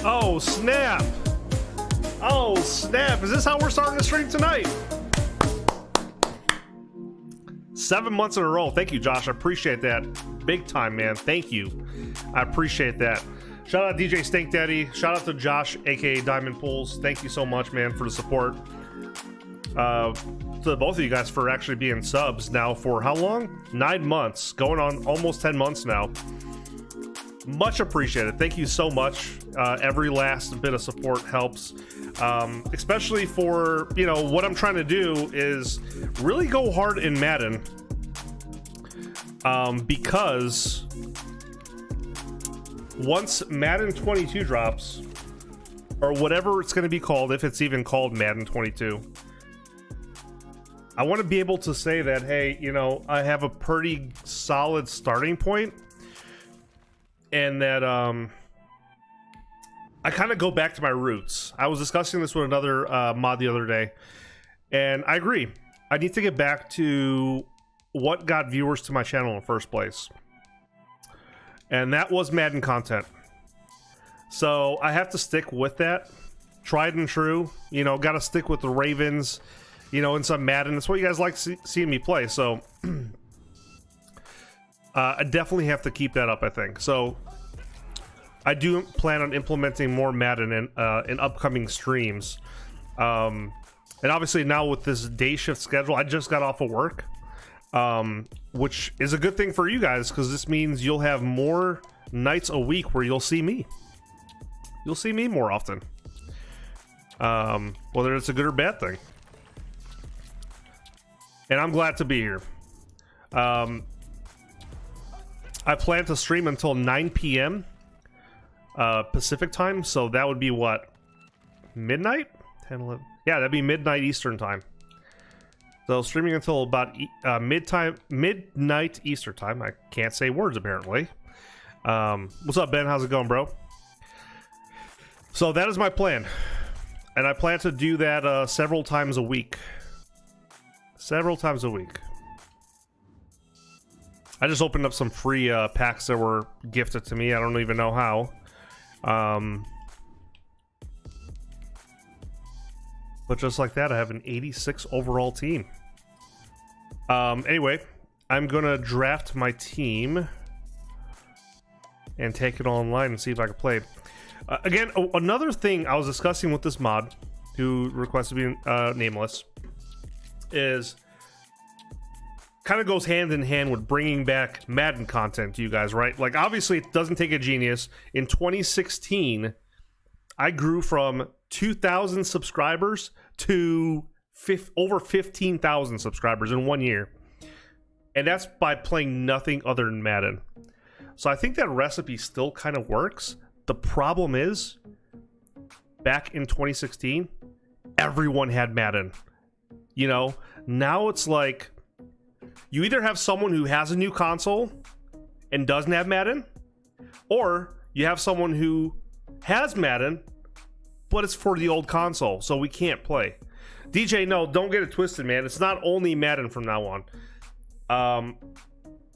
Oh, snap. Oh, snap. Is this how we're starting the stream tonight? 7 months in a row. Thank you, Josh. I appreciate that. Big time, man. Thank you. I appreciate that. Shout out DJ Stank Daddy. Shout out to Josh, aka Diamond Pools. Thank you so much, man, for the support. To both of you guys for actually being subs now for how long? 9 months. Going on almost 10 months now. Much appreciated. Thank you so much. Every last bit of support helps. Especially for, you know, what I'm trying to do is really go hard in Madden. Because once Madden 22 drops, or whatever it's going to be called, if it's even called Madden 22, I want to be able to say that, hey, you know, I have a pretty solid starting point, and that I kind of go back to my roots. I was discussing this with another mod the other day, and I agree. I need to get back to what got viewers to my channel in the first place, and that was Madden content. So I have to stick with that, tried and true. You know, got to stick with the Ravens, you know, in some Madden. That's what you guys like seeing me play. So I definitely have to keep that up, I think. So I do plan on implementing more Madden in upcoming streams. And obviously now with this day shift schedule, I just got off of work, which is a good thing for you guys, because this means you'll have more nights a week where you'll see me. You'll see me more often. Whether it's a good or bad thing. And I'm glad to be here. I plan to stream until 9 p.m. Pacific time, so that would be what? Midnight? 10, 11. Yeah, that'd be midnight Eastern time. So streaming until about midnight Eastern time. I can't say words apparently. What's up, Ben? How's it going, bro? So that is my plan, and I plan to do that several times a week. Several times a week. I just opened up some free packs that were gifted to me. I don't even know how. But just like that, I have an 86 overall team. Anyway, I'm gonna draft my team and take it online and see if I can play. Again, another thing I was discussing with this mod, who requested to be nameless, is kind of goes hand in hand with bringing back Madden content to you guys, right? Like, obviously, it doesn't take a genius. In 2016, I grew from 2,000 subscribers to over 15,000 subscribers in 1 year. And that's by playing nothing other than Madden. So I think that recipe still kind of works. The problem is, back in 2016, everyone had Madden. You know, now it's like, you either have someone who has a new console and doesn't have Madden, or you have someone who has Madden, but it's for the old console, so we can't play. DJ, no, don't get it twisted, man. It's not only Madden from now on.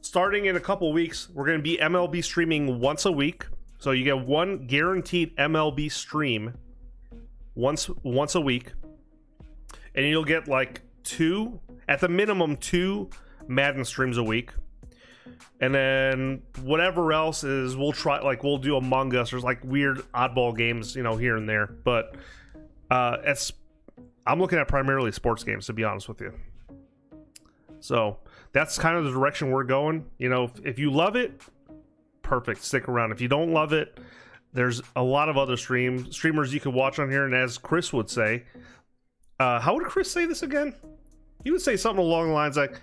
Starting in a couple weeks, we're going to be MLB streaming once a week. So you get one guaranteed MLB stream once a week. And you'll get like at the minimum two Madden streams a week. And then whatever else is, we'll try, like, we'll do Among Us. There's like weird oddball games, you know, here and there. But I'm looking at primarily sports games, to be honest with you. So that's kind of the direction we're going. You know, if you love it, perfect, stick around. If you don't love it, there's a lot of other streamers you can watch on here. And as Chris would say, how would Chris say this again? He would say something along the lines like,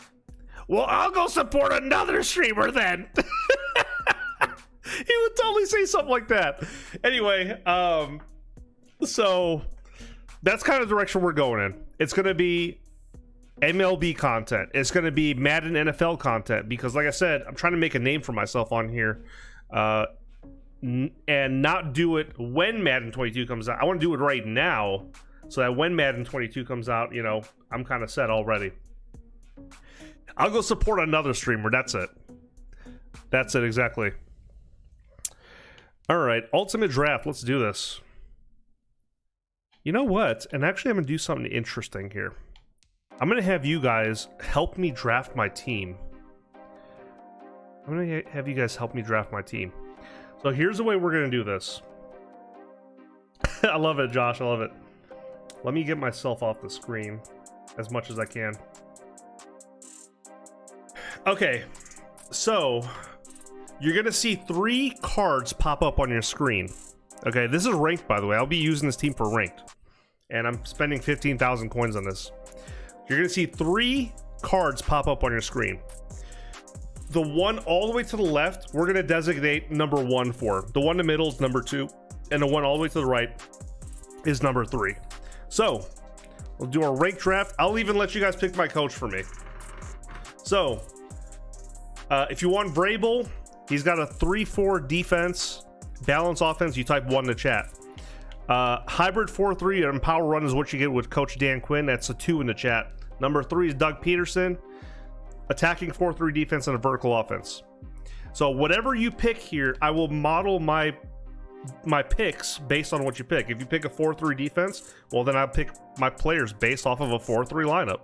well, I'll go support another streamer then. He would totally say something like that. Anyway, so that's kind of the direction we're going in. It's going to be MLB content. It's going to be Madden NFL content, because like I said, I'm trying to make a name for myself on here. Now and not do it when Madden 22 comes out. I want to do it right now so that when Madden 22 comes out, you know, I'm kind of set already. I'll go support another streamer. That's it. That's it, exactly. All right, Ultimate Draft. Let's do this. You know what? And actually, I'm going to do something interesting here. I'm going to have you guys help me draft my team. I'm going to have you guys help me draft my team. So here's the way we're going to do this. I love it, Josh. I love it. Let me get myself off the screen as much as I can. Okay, so you're going to see 3 cards pop up on your screen. Okay, this is ranked, by the way. I'll be using this team for ranked. And I'm spending 15,000 coins on this. You're going to see 3 cards pop up on your screen. The one all the way to the left, we're going to designate number 1 for. The one in the middle is number 2. And the one all the way to the right is number 3. So, we'll do our rank draft. I'll even let you guys pick my coach for me. So, if you want Vrabel, he's got a 3-4 defense, balance offense. You type 1 in the chat. Hybrid 4-3 and power run is what you get with Coach Dan Quinn. That's a 2 in the chat. Number 3 is Doug Peterson. Attacking 4-3 defense and a vertical offense. So whatever you pick here, I will model my picks based on what you pick. If you pick a 4-3 defense, well then I'll pick my players based off of a 4-3 lineup.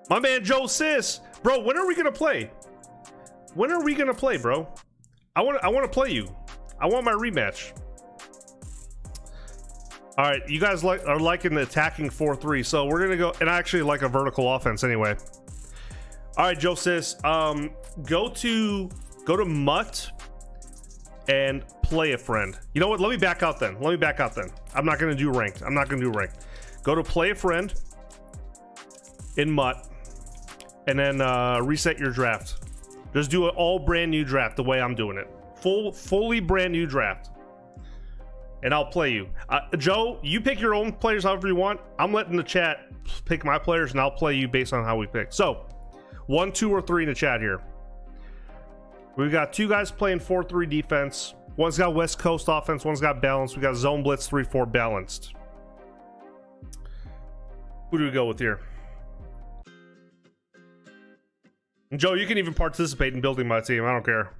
My man Joe Sis, bro, when are we gonna play? When are we gonna play, bro? I want to play you. I want my rematch. All right, you guys are liking the attacking 4-3, so we're gonna go. And I actually like a vertical offense anyway. All right, Joe Sis, go to Mutt and play a friend. You know what? Let me back out then. I'm not gonna do ranked. Go to play a friend in Mutt, and then reset your draft. Just do an all brand new draft the way I'm doing it. Fully brand new draft. And I'll play you. Joe, you pick your own players however you want. I'm letting the chat pick my players, and I'll play you based on how we pick. So, 1, 2, or 3 in the chat here. We've got 2 guys playing 4-3 defense. One's got West Coast offense. One's got balance. We got zone blitz 3-4 balanced. Who do we go with here? And Joe, you can even participate in building my team. I don't care.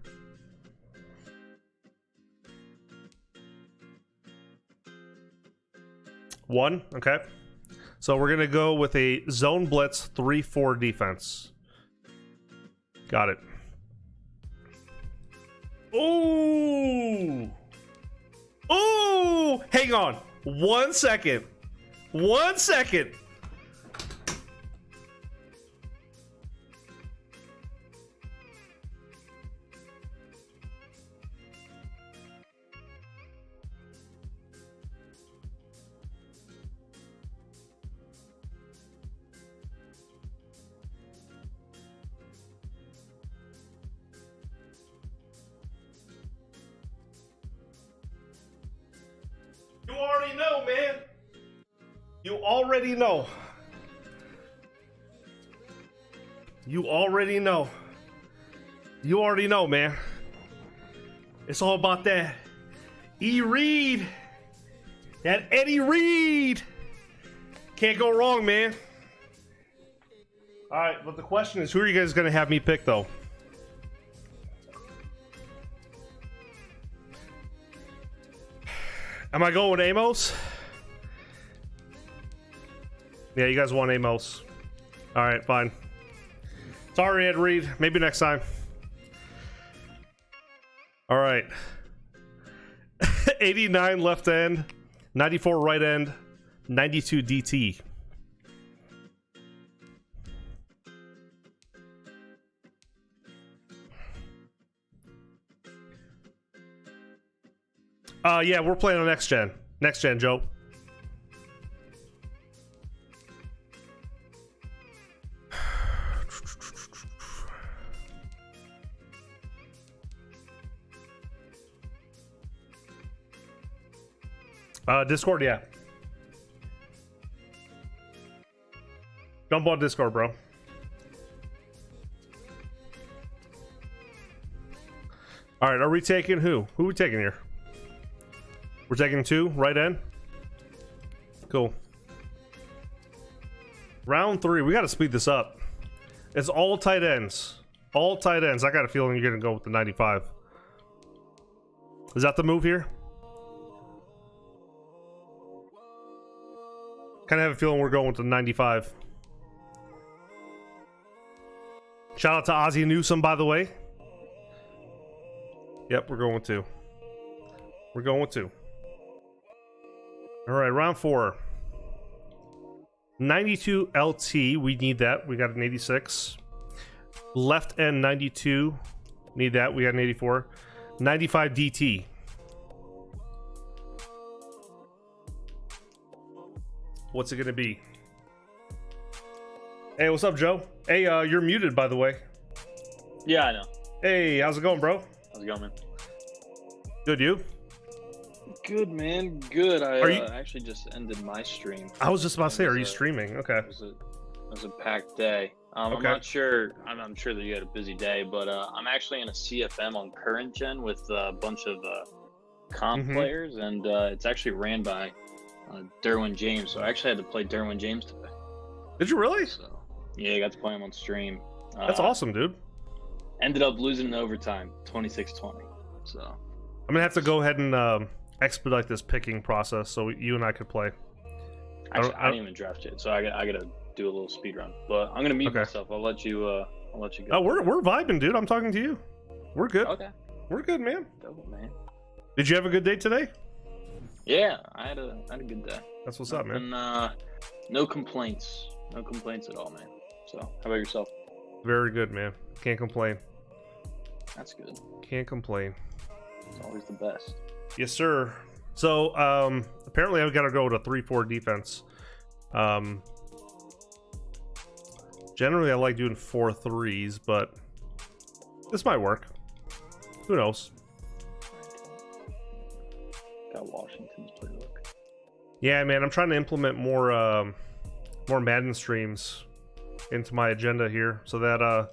One, okay. So we're gonna go with a zone blitz 3-4 defense. Got it. Ooh! Ooh! Hang on. 1 second. 1 second. You already know, man. You already know. You already know. You already know, man. It's all about that E. Reed. That Eddie Reed. Can't go wrong, man. All right, but the question is, who are you guys going to have me pick, though? Am I going with Amos? Yeah, you guys want Amos. All right, fine. Sorry, Ed Reed. Maybe next time. All right. 89 left end, 94 right end, 92 DT. Yeah, we're playing on next gen. Next gen, Joe. Discord, yeah. Jump on Discord, bro. All right, are we taking who? Who are we taking here? We're taking 2 right end. Cool. Round 3. We got to speed this up. It's all tight ends. All tight ends. I got a feeling you're gonna go with the 95. Is that the move here? Kind of have a feeling we're going with the 95. Shout out to Ozzie Newsome, by the way. Yep, we're going with 2. We're going with 2. All right, round 4. 92 LT. We need that. We got an 86. Left end 92. Need that. We got an 84. 95 DT. What's it gonna be? Hey, what's up, Joe? Hey, you're muted, by the way. Yeah, I know. Hey, how's it going, bro? How's it going, man? Good, you? Good, man. Good. I Are you... actually just ended my stream. I was just about to say, are you streaming? Okay. It was a packed day. Okay. I'm not sure. I'm sure that you had a busy day, but I'm actually in a CFM on current gen with a bunch of comp players, and it's actually ran by Derwin James. So I actually had to play Derwin James today. Did you really? So, yeah, I got to play him on stream. That's awesome, dude. Ended up losing in overtime, 26-20. So I'm gonna have to go ahead and expedite this picking process so you and I could play. Actually, I didn't even draft yet, so I gotta do a little speed run. But I'm gonna mute myself. I'll let you go. Oh, we're vibing, dude. I'm talking to you. We're good. Okay. We're good, man. Dope, man. Did you have a good day today? Yeah, I had a good day. That's what's up, man. No complaints. No complaints at all, man. So, how about yourself? Very good, man. Can't complain. That's good. Can't complain. It's always the best. Yes, sir. So, apparently I've got to go with a 3-4 defense. Generally, I like doing 4-3s, but this might work. Who knows? Got Washington's playbook. Yeah, man, I'm trying to implement more Madden streams into my agenda here, so that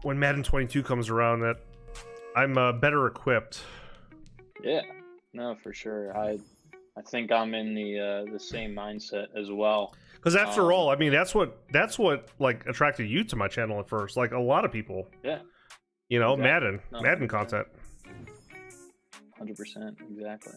when Madden 22 comes around, that I'm better equipped. Yeah, no, for sure. I think I'm in the same mindset as well. Because after all, I mean, that's what like attracted you to my channel at first. Like a lot of people. Yeah. You know, exactly. Madden content. 100%, exactly.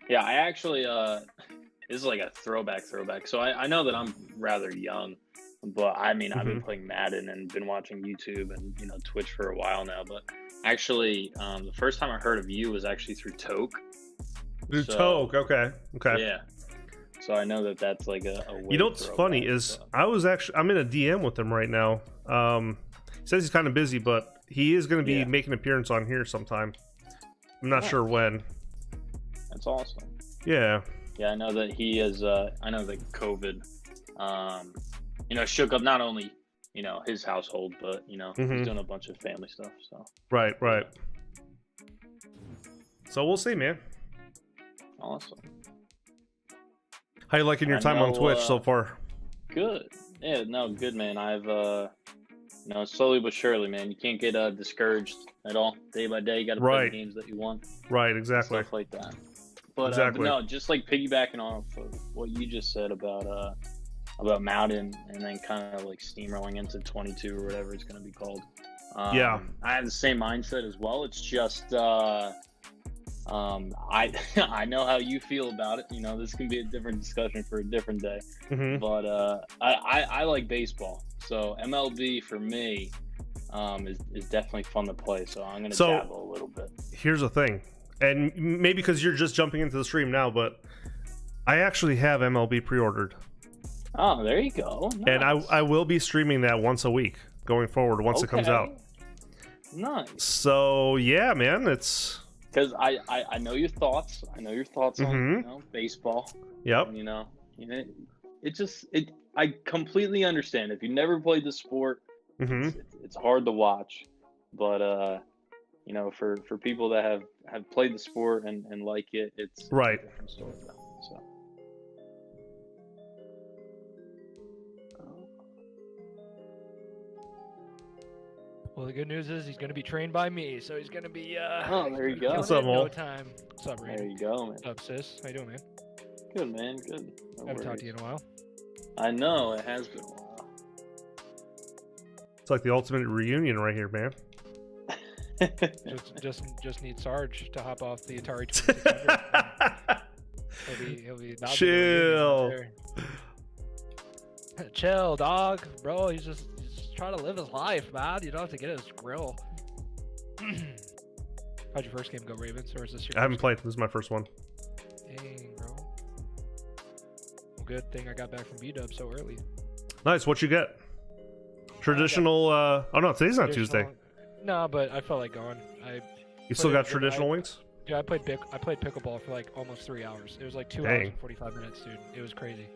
Yeah, I actually this is like a throwback. So I know that I'm rather young, but I mean I've been playing Madden and been watching YouTube and Twitch for a while now. But actually, the first time I heard of you was actually through Toke. Toke, okay. Yeah. So I know that that's like a you know what's funny is I'm in a DM with him right now. He says he's kind of busy, but he is going to be making an appearance on here sometime. I'm not sure when. That's awesome. Yeah. Yeah, I know that he is. I know that COVID, shook up not only his household, but he's doing a bunch of family stuff. So right. So we'll see, man. Awesome. How you liking your time on Twitch so far? Good. Yeah, no, good, man. I've slowly but surely, man. You can't get discouraged at all. Day by day, you got to play the games that you want. Right, exactly. Stuff like that. But no, just like piggybacking off of what you just said about Madden, and then kind of like steamrolling into 22 or whatever it's going to be called. I have the same mindset as well. It's just I know how you feel about it. This can be a different discussion for a different day. But I like baseball, so MLB for me is definitely fun to play. So I'm gonna dabble a little bit. Here's the thing, and maybe because you're just jumping into the stream now, but I actually have MLB pre-ordered. Oh, there you go. Nice. And I will be streaming that once a week going forward once it comes out. Nice. So yeah, man, it's. Because I know your thoughts. I know your thoughts on baseball. Yep. And, I completely understand. If you never played the sport, it's hard to watch. But for people that have played the sport and like it, it's a different story. So. Well, the good news is he's going to be trained by me, so he's going to be Oh, there you go. What's up, no Mole? time. What's up, There Raiden? you go, man. What's up, sis? How you doing, man? Good, man. Good. No Haven't talked to worries. you in a while. I know it has been a while. It's like the ultimate reunion right here, man. Just need Sarge to hop off the Atari 2600. he'll be that'll be the Chill. reunion right there. Chill, dog, bro. He's just trying to live his life, man. You don't have to get his grill. How'd your first game go, Ravens? Or is this your? I haven't played. This is my first one. Dang, bro. Well, good thing I got back from B-Dub so early. Nice. What you get? Traditional. Oh no, today's not Tuesday. No, but I felt like going. You still got traditional wings? Dude, I played pickleball for like almost 3 hours. It was like 2 hours and 45 minutes, dude. It was crazy.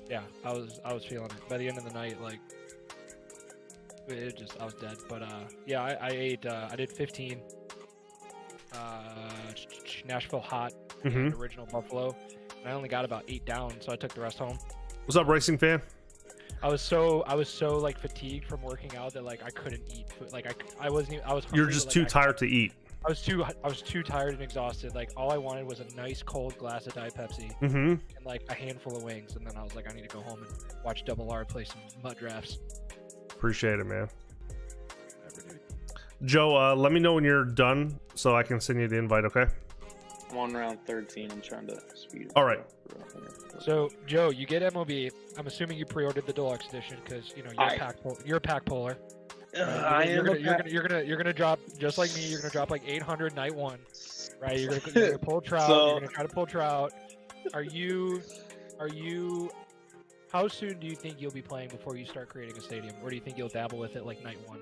Yeah, I was feeling it. By the end of the night, like I was dead. But yeah, I ate. I did 15. Nashville hot, and original buffalo. And I only got about 8 down, so I took the rest home. What's up, racing fan? I was so like fatigued from working out that like I couldn't eat food. Like I wasn't even, I was hungry, You're just but, too like, tired to eat. I was too tired and exhausted. Like all I wanted was a nice cold glass of Diet Pepsi Mm-hmm. and like a handful of wings, and then I was like, I need to go home and watch Double R play some MUT drafts. Appreciate it, man. Whatever, dude. Joe, let me know when you're done so I can send you the invite, okay? I'm on round 13. I'm trying to speed it. All right. So Joe, you get MLB. I'm assuming you pre-ordered the deluxe edition because you know you're a pack puller. You're gonna drop just like me. You're gonna drop like 800 night one, right? You're gonna pull trout. You're gonna try to pull trout. Are you? How soon do you think you'll be playing before you start creating a stadium, or do you think you'll dabble with it like night one?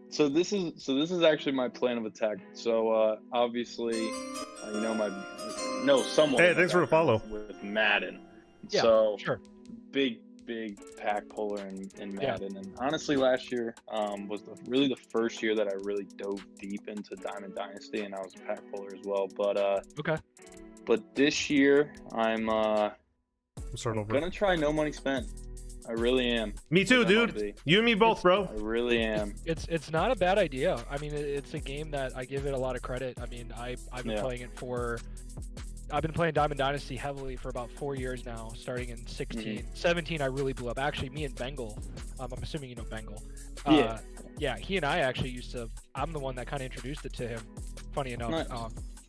So this is actually my plan of attack. So obviously, someone. Hey, thanks for the follow. With Madden. Yeah, so sure. Big pack puller in Madden, and honestly, last year was really the first year that I really dove deep into Diamond Dynasty, and I was a pack puller as well. But okay. But this year, I'm starting over. gonna try no money spent. I really am. Me too, dude. You and me both, bro. I really am. It's not a bad idea. I mean, it's a game that I give it a lot of credit. I mean, I've been playing it for. I've been playing Diamond Dynasty heavily for about 4 years now, starting in 16. 17, I really blew up. Actually, me and Bengal, I'm assuming you know Bengal. Yeah, he and I actually used to, I'm the one that kind of introduced it to him, funny enough. Nice.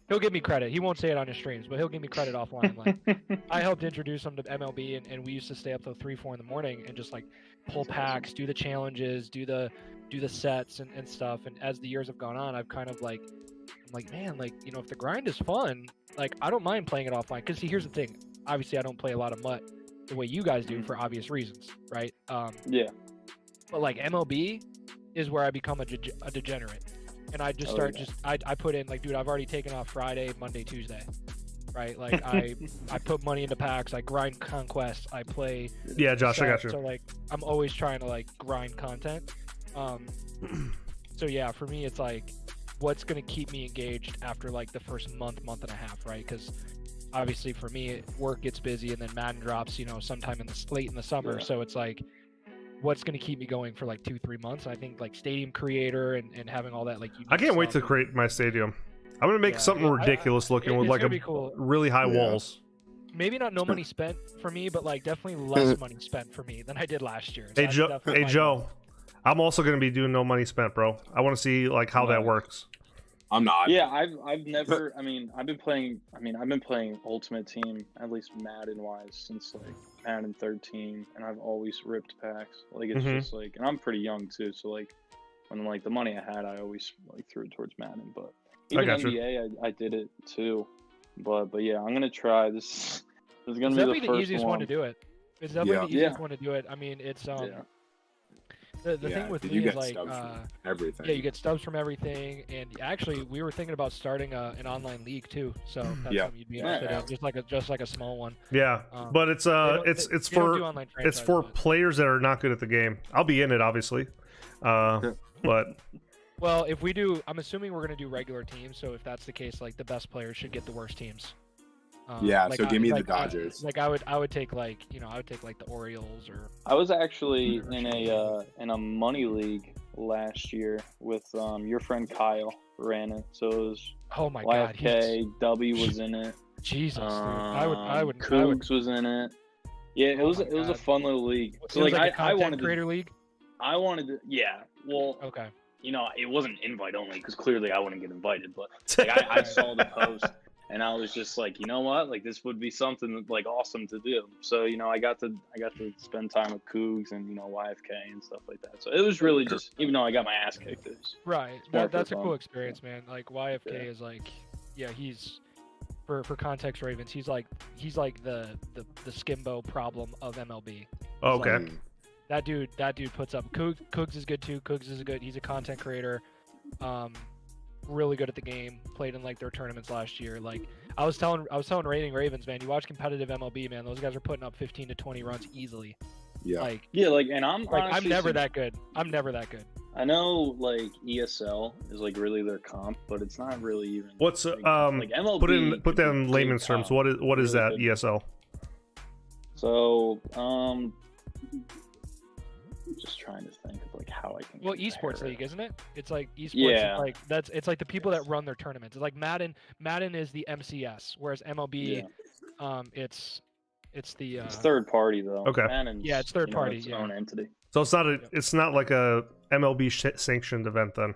He'll give me credit. He won't say it on his streams, but he'll give me credit offline. Like, I helped introduce him to MLB, and we used to stay up till 3, 4 in the morning and just like pull packs, do the challenges, do the sets and stuff. And as the years have gone on, I've kind of like, I'm like, man, like, you know, if the grind is fun, like, I don't mind playing it offline. Because, see, here's the thing. Obviously, I don't play a lot of MUT the way you guys do for obvious reasons, right? Yeah. But, like, MLB is where I become a degenerate. And I just start I put in, like, dude, I've already taken off Friday, Monday, Tuesday, right? Like, I put money into packs. I grind conquests. I play. Yeah, Josh, I got you. So, like, I'm always trying to, like, grind content. So, yeah, for me, it's, like, what's going to keep me engaged after like the first month and a half, right? Because obviously for me, work gets busy and then Madden drops, you know, sometime late in the summer. So it's like, what's going to keep me going for like 2-3 months? I think like Stadium Creator and having all that, like, I can't wait to create my stadium. I'm gonna make something ridiculous looking with like a cool. really high walls. Maybe not no money spent for me, but like definitely less money spent for me than I did last year. Hey Joe, I'm also gonna be doing no money spent, bro. I want to see like how that works. I'm not. Yeah, I've never. I've been playing Ultimate Team, at least Madden wise, since like Madden 13, and I've always ripped packs. Like it's just like, and I'm pretty young too, so like when like the money I had, I always like threw it towards Madden. But even NBA, I did it too. But yeah, I'm gonna try this. This is gonna be the first easiest one to do it. It's definitely the easiest one to do it. I mean, it's The thing with me is like everything. Yeah, you get stubs from everything, and actually we were thinking about starting an online league too. So that's something you'd be interested in, just like a small one. Yeah, but it's for players that are not good at the game. I'll be in it, obviously, but. Well, if we do, I'm assuming we're gonna do regular teams. So if that's the case, like the best players should get the worst teams. So give me the Dodgers. I would take like the Orioles or. I was actually in a money league last year with your friend Kyle ran it. So it was oh my god, YFK, W was in it. Jesus, dude. I would. Cougs was in it. Yeah, it was a fun little league. So like I wanted creator league. I wanted to, yeah. Well, okay. You know, it wasn't invite only because clearly I wouldn't get invited. But like, I saw the post and I was just like, you know what, like this would be something like awesome to do. So you know, I got to spend time with Cougs and you know YFK and stuff like that. So it was really just, even though I got my ass kicked, it was right. That's a cool experience, man. Like YFK is like, yeah, he's for context Ravens. He's like the Skimbo problem of MLB. Oh, okay. Like, that dude puts up. Cougs is good too. Cougs is good. He's a content creator. Really good at the game. Played in like their tournaments last year. Like I was telling Rating Ravens, man, you watch competitive MLB, man, those guys are putting up 15 to 20 runs easily. Yeah. And I'm honestly, I'm never that good. I'm never that good. I know like ESL is like really their comp, but it's not really even. What's like MLB? Put that in layman's terms. What is that ESL? So just trying to think of like how I can. Well, esports league, isn't it? It's like esports. Yeah. It's like the people that run their tournaments. It's like Madden. Madden is the MCS, whereas MLB, it's the it's third party though. Okay. Madden's, yeah, it's third party. Its own entity. So it's not like a MLB sanctioned event then.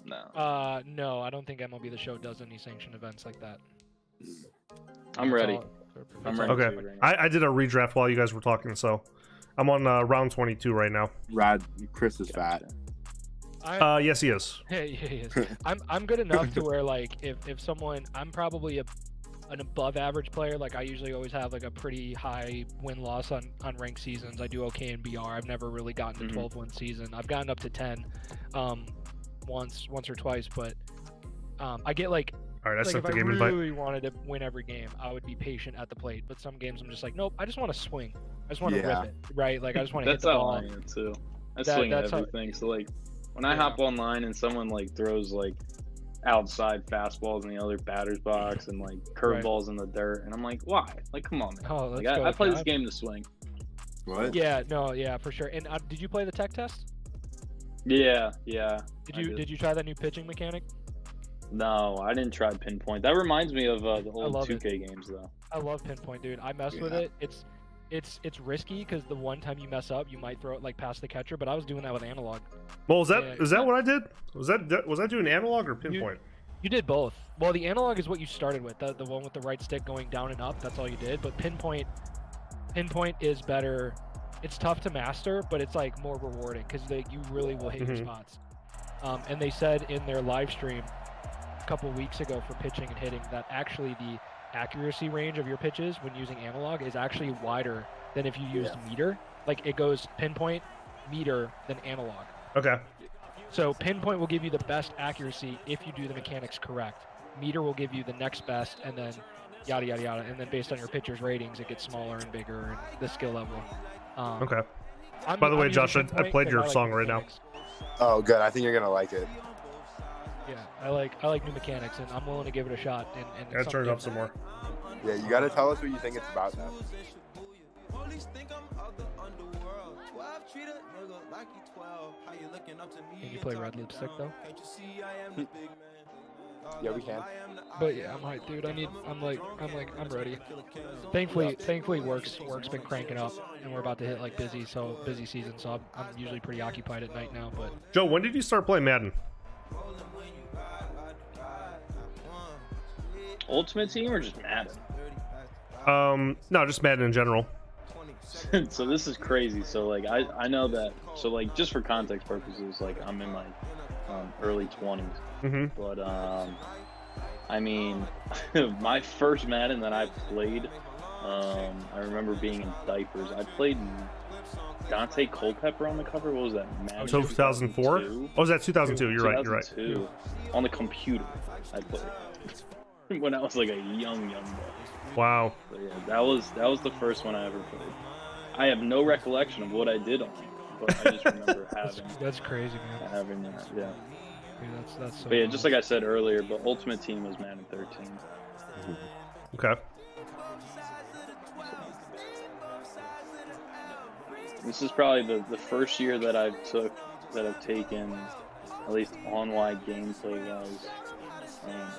No. No, I don't think MLB The Show does any sanctioned events like that. I'm ready. I'm ready. Okay. I did a redraft while you guys were talking, so I'm on round 22 right now. Rad, Chris is fat. Yes, he is. Yeah, he is. I'm good enough to where like if someone, I'm probably an above average player. Like I usually always have like a pretty high win loss on ranked seasons. I do okay in BR. I've never really gotten to 12 win season. I've gotten up to 10 once or twice, but I get like, all right, that's like if the game I really wanted to win every game, I would be patient at the plate. But some games I'm just like, nope, I just want to swing. I just want to rip it, right? Like I just want to hit the ball. That's how I am too. I swing at everything. So like when I hop online and someone like throws like outside fastballs in the other batter's box and like curveballs in the dirt, and I'm like, why? Like, come on, man. Oh, like, I play this game to swing. What? Yeah, no, yeah, for sure. And did you play the tech test? Yeah. Did you try that new pitching mechanic? No, I didn't try Pinpoint. That reminds me of the old 2K games though. I love Pinpoint, dude. I mess with it. It's risky because the one time you mess up, you might throw it like past the catcher. But I was doing that with analog. Well, is that what I did? Was I doing analog or Pinpoint? You did both. Well, the analog is what you started with, the one with the right stick going down and up. That's all you did. But Pinpoint is better. It's tough to master, but it's like more rewarding because you really will hit your spots. And they said in their live stream a couple weeks ago for pitching and hitting that actually the accuracy range of your pitches when using analog is actually wider than if you used meter. Like it goes Pinpoint, meter, then analog. Okay. So Pinpoint will give you the best accuracy if you do the mechanics correct. Meter will give you the next best, and then yada yada yada. And then based on your pitcher's ratings, it gets smaller and bigger and the skill level. Okay. By the way, Josh, I played your song right now. Oh, good. I think you're gonna like it. Yeah, I like new mechanics, and I'm willing to give it a shot. And turn it up some more. Yeah, you gotta tell us what you think it's about now. Can you play Red Lipstick though? Yeah, we can. But yeah, I'm hyped, dude. I'm ready. Thankfully, work's been cranking up, and we're about to hit like busy season. So I'm usually pretty occupied at night now. But Joe, when did you start playing Madden? Ultimate Team or just Madden? No, just Madden in general. So this is crazy. So like I know that. So like just for context purposes, like I'm in my early 20s. But I mean, my first Madden that I played, I remember being in diapers. I played Dante Culpepper on the cover. What was that? Madden 2004? Oh, was that 2002? You're right. You're right. On the computer, I played when I was like a young boy. Wow. So, yeah, that was the first one I ever played. I have no recollection of what I did on it, but I just remember having. That's crazy, man. Having that, yeah. That's so but yeah, just like I said earlier, but Ultimate Team was Madden 13. Okay. This is probably the first year that I took that have taken, at least online gameplay wise,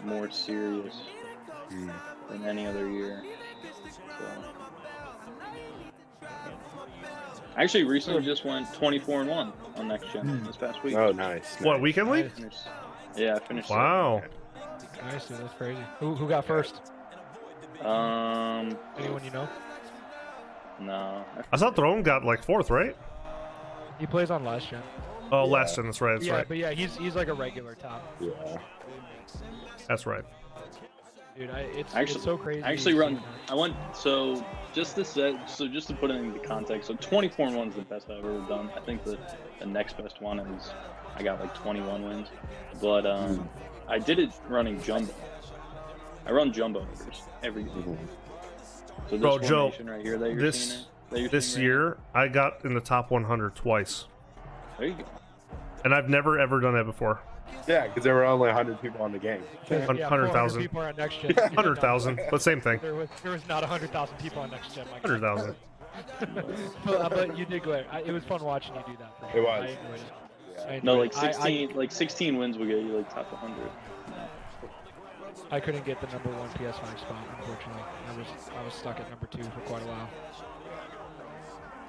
more serious than any other year. So, I actually recently just went 24-1 on Next Gen this past week. Oh, nice. What, weekend league? Yeah, I finished. Wow. Nice, dude. That's crazy. Who got first? Anyone you know? No. I saw Throne got like 4th, right? He plays on last gen. Oh, Yeah. last gen. That's right. That's Yeah, right. but yeah, he's like a regular top. Yeah. That's right. Dude, it's Actually, so crazy. I went so just to put it into context. So 24-1 is the best I've ever done. I think the next best one is I got like 21 wins, but I did it running jumbo. I run jumbo numbers every game. So this Bro, Joe, formation right here that you're seeing this right year, I got in the top 100 twice, there you go. and I've never ever done that before. Yeah, because there were only 100 people on the game. 100,000. people are on next gen. 100,000, but same thing. There was not 100,000 people on next gen. 100,000. But you did go. It was fun watching you do that. For sure. It was. I enjoyed it. Yeah. I No, enjoyed like it. 16 wins will get you like top 100. I couldn't get the number 1 PS5 spot, unfortunately. I was stuck at number 2 for quite a while.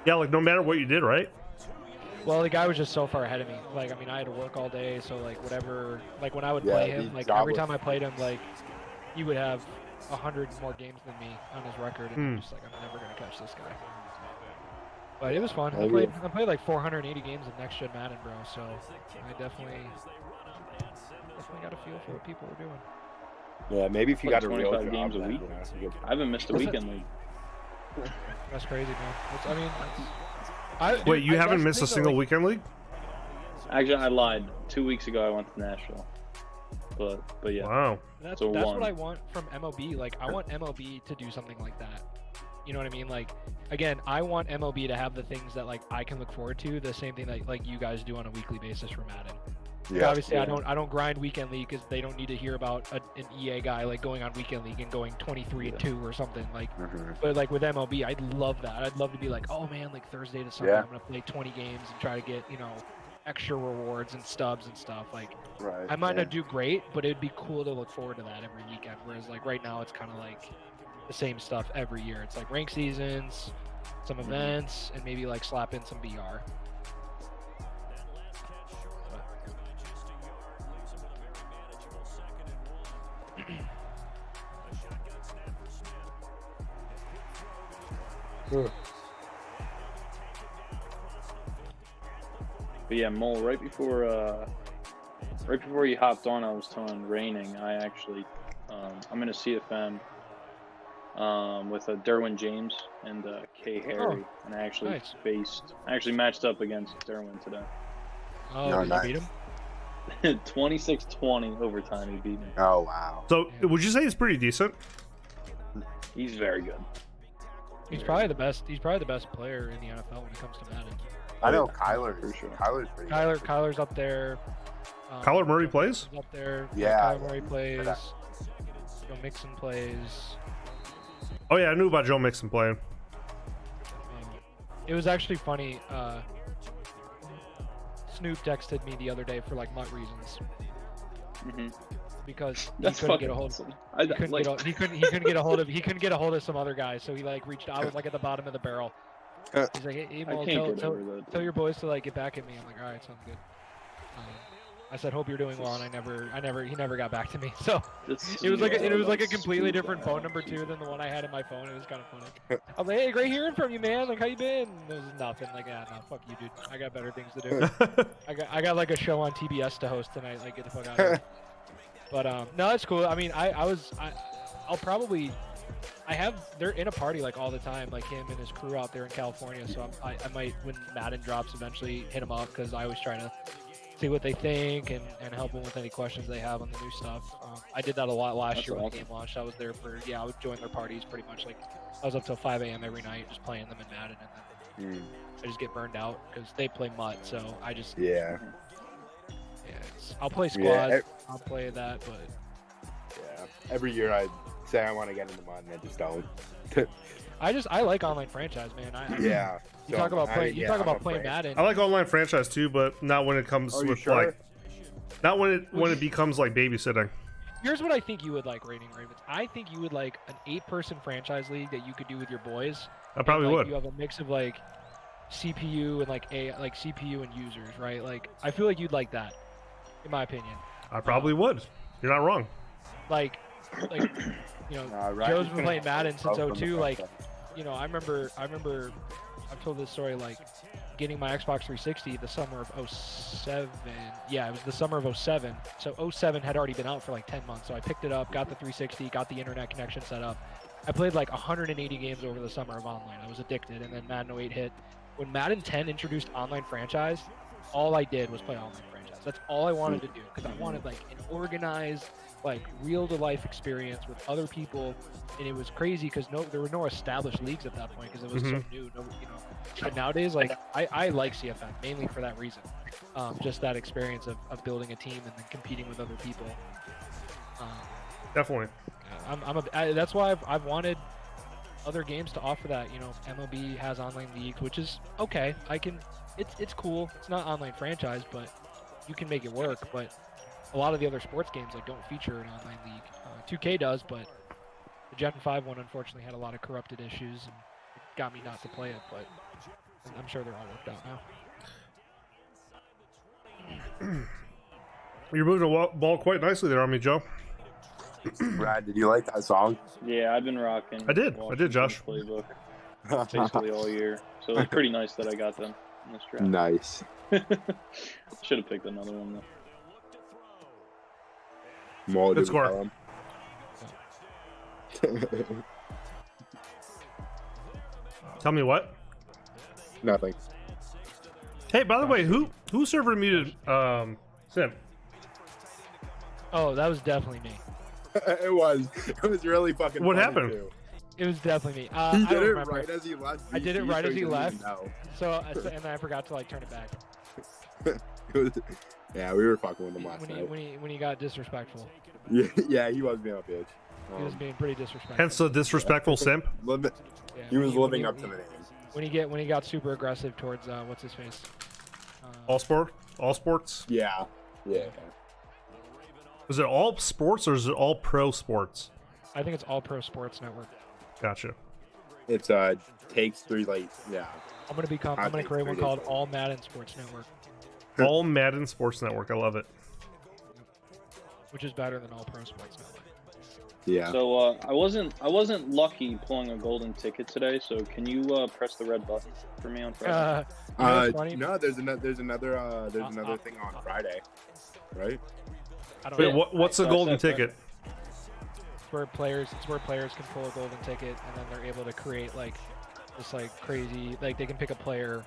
Yeah, like no matter what you did, right? Well, the guy was just so far ahead of me. Like, I mean, I had to work all day, so like whatever. Like when I would play him, like every time I played him, like he would have 100 more games than me on his record, and I'm just like, I'm never gonna catch this guy. But it was fun. I played like 480 games of Next Gen Madden, bro. So I definitely got a feel for what people were doing. Yeah, maybe if you Like got a real 25 job, games a then, week. you know, I haven't missed a weekend league. That's crazy, man. Wait, you haven't missed a single week. weekend league? Actually, I lied. 2 weeks ago, I went to Nashville. But yeah. Wow. That's So what one. I want from MLB. Like, I want MLB to do something like that. You know what I mean? Like, again, I want MLB to have the things that like I can look forward to. The same thing that like you guys do on a weekly basis for Madden. Yeah. Obviously, I don't grind weekend league because they don't need to hear about an EA guy like going on weekend league and going 23-2 or something like. But like with MLB, I'd love that. I'd love to be like, oh man, like Thursday to Sunday, I'm gonna play 20 games and try to get extra rewards and stubs and stuff. Like, I might not do great, but it'd be cool to look forward to that every weekend. Whereas like right now, it's kind of like the same stuff every year. It's like rank seasons, some events, and maybe like slap in some BR. But yeah, Mole, right before you hopped on, I was telling Raining, I actually, I'm in a CFM with Derwin James and Kay Harry, and I actually matched up against Derwin today. Oh, did you beat him? 26-20 overtime, he beat me. Oh, wow. So, would you say he's pretty decent? He's very good. He's probably the best. He's probably the best player in the NFL when it comes to Madden. I know Kyler. For sure. Kyler's pretty good. Kyler's up there. Kyler Murray plays? Up there. Yeah. Kyler Murray plays. Joe Mixon plays. Oh yeah, I knew about Joe Mixon playing. It was actually funny. Snoop texted me the other day for like MUT reasons. Because he That's couldn't fucking get a hold. awesome. He couldn't get a hold of. He couldn't get a hold of some other guy, so he like reached out. I was like at the bottom of the barrel. He's like, hey, I Mo, can't get over that. tell your boys to like get back at me. I'm like, all right, sounds good. I said, hope you're doing well, and he never got back to me. So it was like a completely different phone number too than the one I had in my phone. It was kind of funny. I was like, hey, great hearing from you, man. Like, how you been? It was nothing. Like, no, fuck you, dude. I got better things to do. I got like a show on TBS to host tonight. Like, get the fuck out of here. But no, it's cool. I mean, I'll probably. They're in a party like all the time, like him and his crew out there in California. So I might, when Madden drops, eventually hit him up because I always try to see what they think and help them with any questions they have on the new stuff. I did that a lot last year when the game launched. I was there I would join their parties pretty much. Like I was up till 5 a.m. every night just playing them in Madden, and then I just get burned out because they play MUT. So I just I'll play squad. I'll play that, but every year I say I want to get into MUT and I just don't. I like online franchise, man. Yeah. You talk about playing. You talk about playing Madden. I like online franchise too, but not when it comes with like, not when it becomes like babysitting. Here's what I think you would like, Rating Ravens. I think you would like an 8-person franchise league that you could do with your boys. I probably like, would. You have a mix of like CPU and like CPU and users, right? Like I feel like you'd like that, in my opinion. I probably would. You're not wrong. Like you know, Joe's been playing Madden since 02. Like, you know, I remember I've told this story, like getting my Xbox 360 the summer of 07. Yeah, it was the summer of 07. So 07 had already been out for like 10 months. So I picked it up, got the 360, got the internet connection set up. I played like 180 games over the summer of online. I was addicted, and then Madden 08 hit. When Madden 10 introduced online franchise, all I did was play online franchise. That's all I wanted to do, because I wanted like an organized, like real-to-life experience with other people, and it was crazy because there were no established leagues at that point because it was so new. No, you know. But nowadays, like I like CFM mainly for that reason, just that experience of building a team and then competing with other people. Definitely. That's why I've wanted other games to offer that. You know, MLB has online leagues, which is okay. It's cool. It's not online franchise, but you can make it work. But a lot of the other sports games like don't feature an online league. 2K does, but the Gen 5 one unfortunately had a lot of corrupted issues and it got me not to play it. But I'm sure they're all worked out now. You're moving the ball quite nicely there on me, Joe. Brad, did you like that song? Yeah, I've been rocking. I did, Josh. Playbook basically all year, so it's pretty nice that I got them in this draft. Nice. Should have picked another one though. More Good score. Tell me what? Nothing. Hey, by the way, who server muted Sim? Oh, that was definitely me. It was really fucking. What funny happened? Too. It was definitely me. He I did don't it remember. right as he left. I did it right as he left. Know. So and then I forgot to like turn it back. Yeah, we were fucking with him last night. When he got disrespectful. Yeah, he was being a bitch. He was being pretty disrespectful. Hence the disrespectful simp. Yeah, he was living up to the name. When he got super aggressive towards what's his face. All sports. Yeah. Is it all sports or is it all pro sports? I think it's All Pro Sports Network. Gotcha. It's takes 3 like yeah. I'm gonna create one called All Madden Sports Network. All Madden Sports Network. I love it. Which is better than All Pro Sports Network. Yeah. So I wasn't lucky pulling a golden ticket today. So can you press the red button for me on Friday? You know what's funny? No, there's another thing on Friday, right? I don't Wait, know. what's the golden ticket? It's where players can pull a golden ticket and then they're able to create like this like crazy, like they can pick a player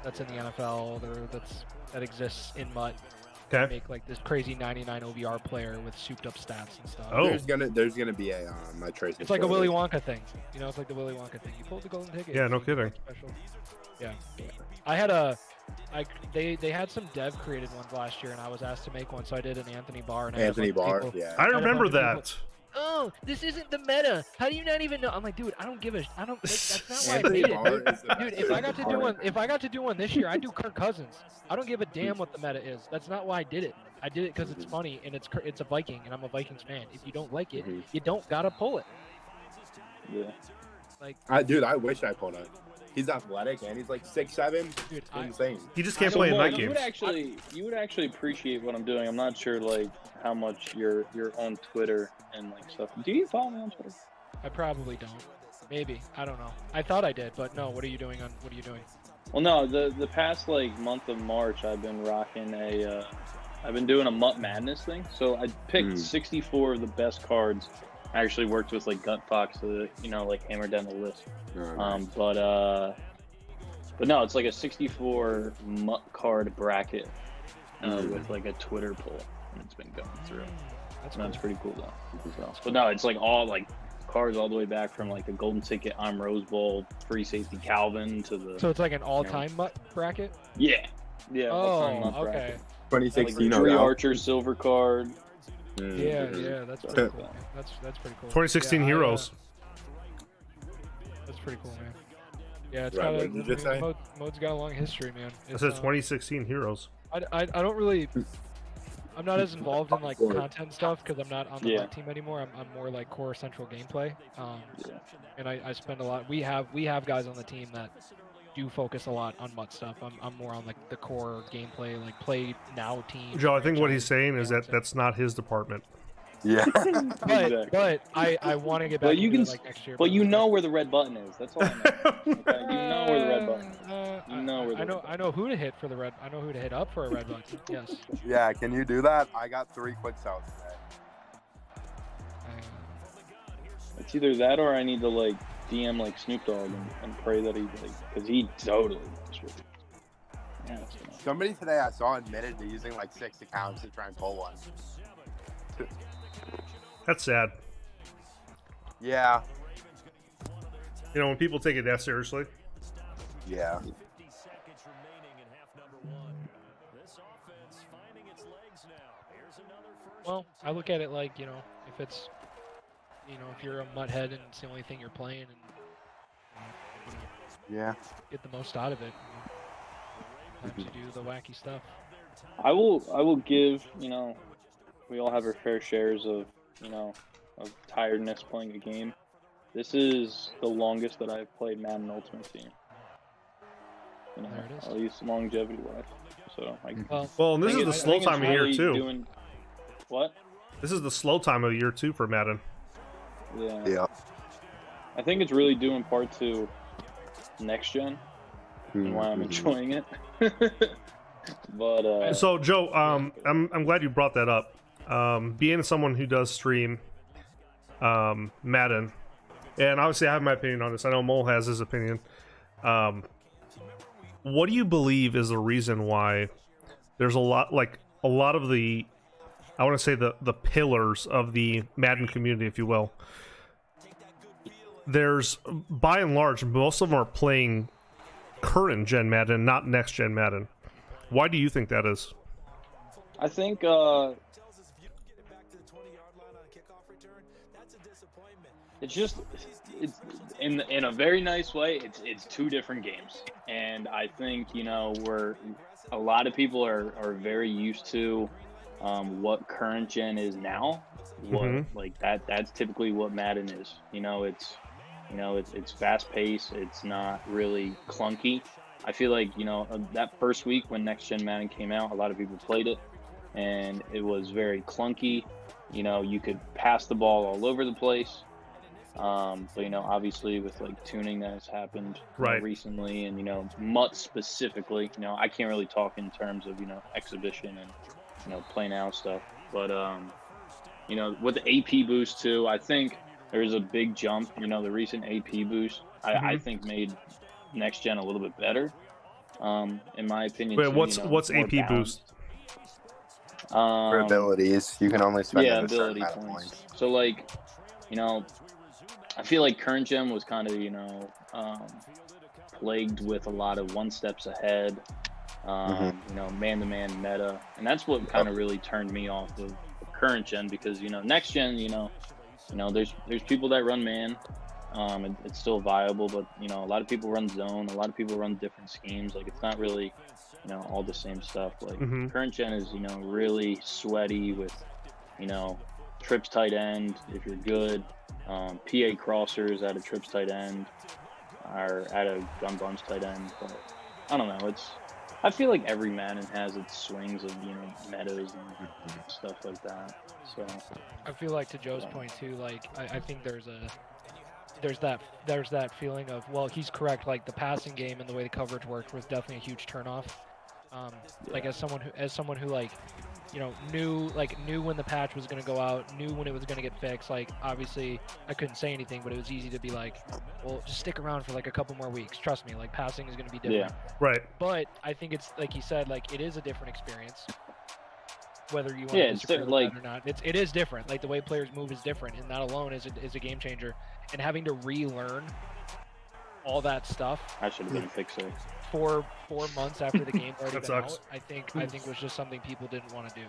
that's in the NFL that exists in MUT. Okay. Make like this crazy 99 OVR player with souped up stats and stuff. Oh. There's gonna be a tracing. It's like a Willy Wonka thing. You know, it's like the Willy Wonka thing. You pulled the golden ticket. Yeah, no kidding. Special. Yeah. I had they had some dev created ones last year, and I was asked to make one, so I did an Anthony Barr. And Anthony Barr, people, yeah. I remember that. Oh, this isn't the meta. How do you not even know? I'm like, dude, I don't. That's not why Anthony I made Barr it. is the Dude, best if I got to do one this year, I'd do Kirk Cousins. I don't give a damn what the meta is. That's not why I did it. I did it because it's funny and it's a Viking, and I'm a Vikings fan. If you don't like it, you don't gotta pull it. Yeah. Like, dude, I wish I pulled it. He's athletic and he's like 6'7". Dude, insane. He just can't play in night you games. You would actually appreciate what I'm doing. I'm not sure like how much you're on Twitter and like stuff. Do you follow me on Twitter? I probably don't. Maybe. I don't know. I thought I did, but no. What are you doing? Well, no. The past like month of March, I've been rocking I've been doing a MUT Madness thing. So I picked 64 of the best cards. I actually worked with like Gut Fox to like hammer down the list. But no, it's like a 64 MUT card bracket with like a Twitter poll, and it's been going through. That's pretty cool though. But no, it's like all like cards all the way back from like a golden ticket on Rose Bowl, free safety Calvin to the. So it's like an all-time MUT bracket. Yeah. Oh, okay. 2016 like Trey Archer silver card. Yeah, that's pretty cool. That's pretty cool. 2016 Heroes. That's pretty cool, man. Yeah, it's Right, got what a did you just say? mode's got a long history, man. It It's, says 2016 Heroes. I don't really. I'm not as involved in like Cool. content stuff because I'm not on the Yeah. MUT team anymore. I'm more like core central gameplay. Yeah. And I spend a lot. We have guys on the team that do focus a lot on MUT stuff. I'm more on like the core gameplay, like play now team. Joe, I think what he's franchise saying is that balancing. that's not his department. Yeah. Exactly. But I want to get back But you into can, it, like next year. but you like, know where the red button is. That's all I know. Okay? You know where the red button is. You know where the I red know button I know who to hit for the red. I know who to hit up for a red button. Yes. Yeah, can you do that? I got 3 quick sells today. It's either that or I need to like DM like Snoop Dogg and pray that he like, because he totally distributed. Yeah, Somebody today I saw admitted to using like 6 accounts to try and pull one. That's sad. Yeah. You know, when people take it that seriously. Yeah. Well, I look at it like, if it's, if you're a MUT head and it's the only thing you're playing, and Yeah. get the most out of it. Sometimes you do the wacky stuff. I will give, we all have our fair shares of, of tiredness playing a game. This is the longest that I've played Madden Ultimate Team. There it is. At least longevity wise. So Well, and this is the slow time of year really too. What? This is the slow time of year too for Madden. Yeah. Yeah. I think it's really due in part to next gen and why I'm enjoying it. But So Joe, I'm glad you brought that up. Being someone who does stream Madden, and obviously I have my opinion on this. I know Mole has his opinion. What do you believe is the reason why there's a lot of the, I want to say the pillars of the Madden community, if you will. There's, by and large, most of them are playing current gen Madden, not next gen Madden. Why do you think that is? I think it's just it's in a very nice way. It's 2 different games, and I think we're a lot of people are very used to what current gen is now. What like that's typically what Madden is. It's fast paced. It's not really clunky. I feel like that first week when Next Gen Madden came out, a lot of people played it, and it was very clunky. You could pass the ball all over the place. But obviously with like tuning that has happened recently, and MUT specifically, I can't really talk in terms of exhibition and play now stuff. But with the AP boost too, I think there's a big jump. The recent AP boost, I think made next gen a little bit better, in my opinion. Wait, too, what's more AP balanced. boost? For abilities, you can only spend a certain ability amount of points. points. So like, I feel like current gen was kind of plagued with a lot of 1 steps ahead, man-to-man meta, and that's what kind of really turned me off of current gen, because next gen, there's people that run man. It's still viable, but a lot of people run zone. A lot of people run different schemes. Like it's not really, all the same stuff. Like current gen is, really sweaty with, trips tight end if you're good, PA crossers at a trips tight end, or at a gun bunch tight end. But I don't know. I feel like every Madden has its swings of metas and stuff like that. So I feel like, to Joe's point too, like I think there's that feeling of, well, he's correct, like the passing game and the way the coverage worked was definitely a huge turnoff. Like as someone who like knew when the patch was going to go out, knew when it was going to get fixed. Like obviously I couldn't say anything, but it was easy to be like, well, just stick around for like a couple more weeks, trust me, like passing is going to be different. Right. But I think it's like he said, like it is a different experience, whether you want Yeah, to it's disagree with like- that or not. It is different. Like the way players move is different, and that alone is a game changer. And having to relearn all that stuff I should have been a fixer. 4 months after the game already That been sucks. out, I think was just something people didn't want to do.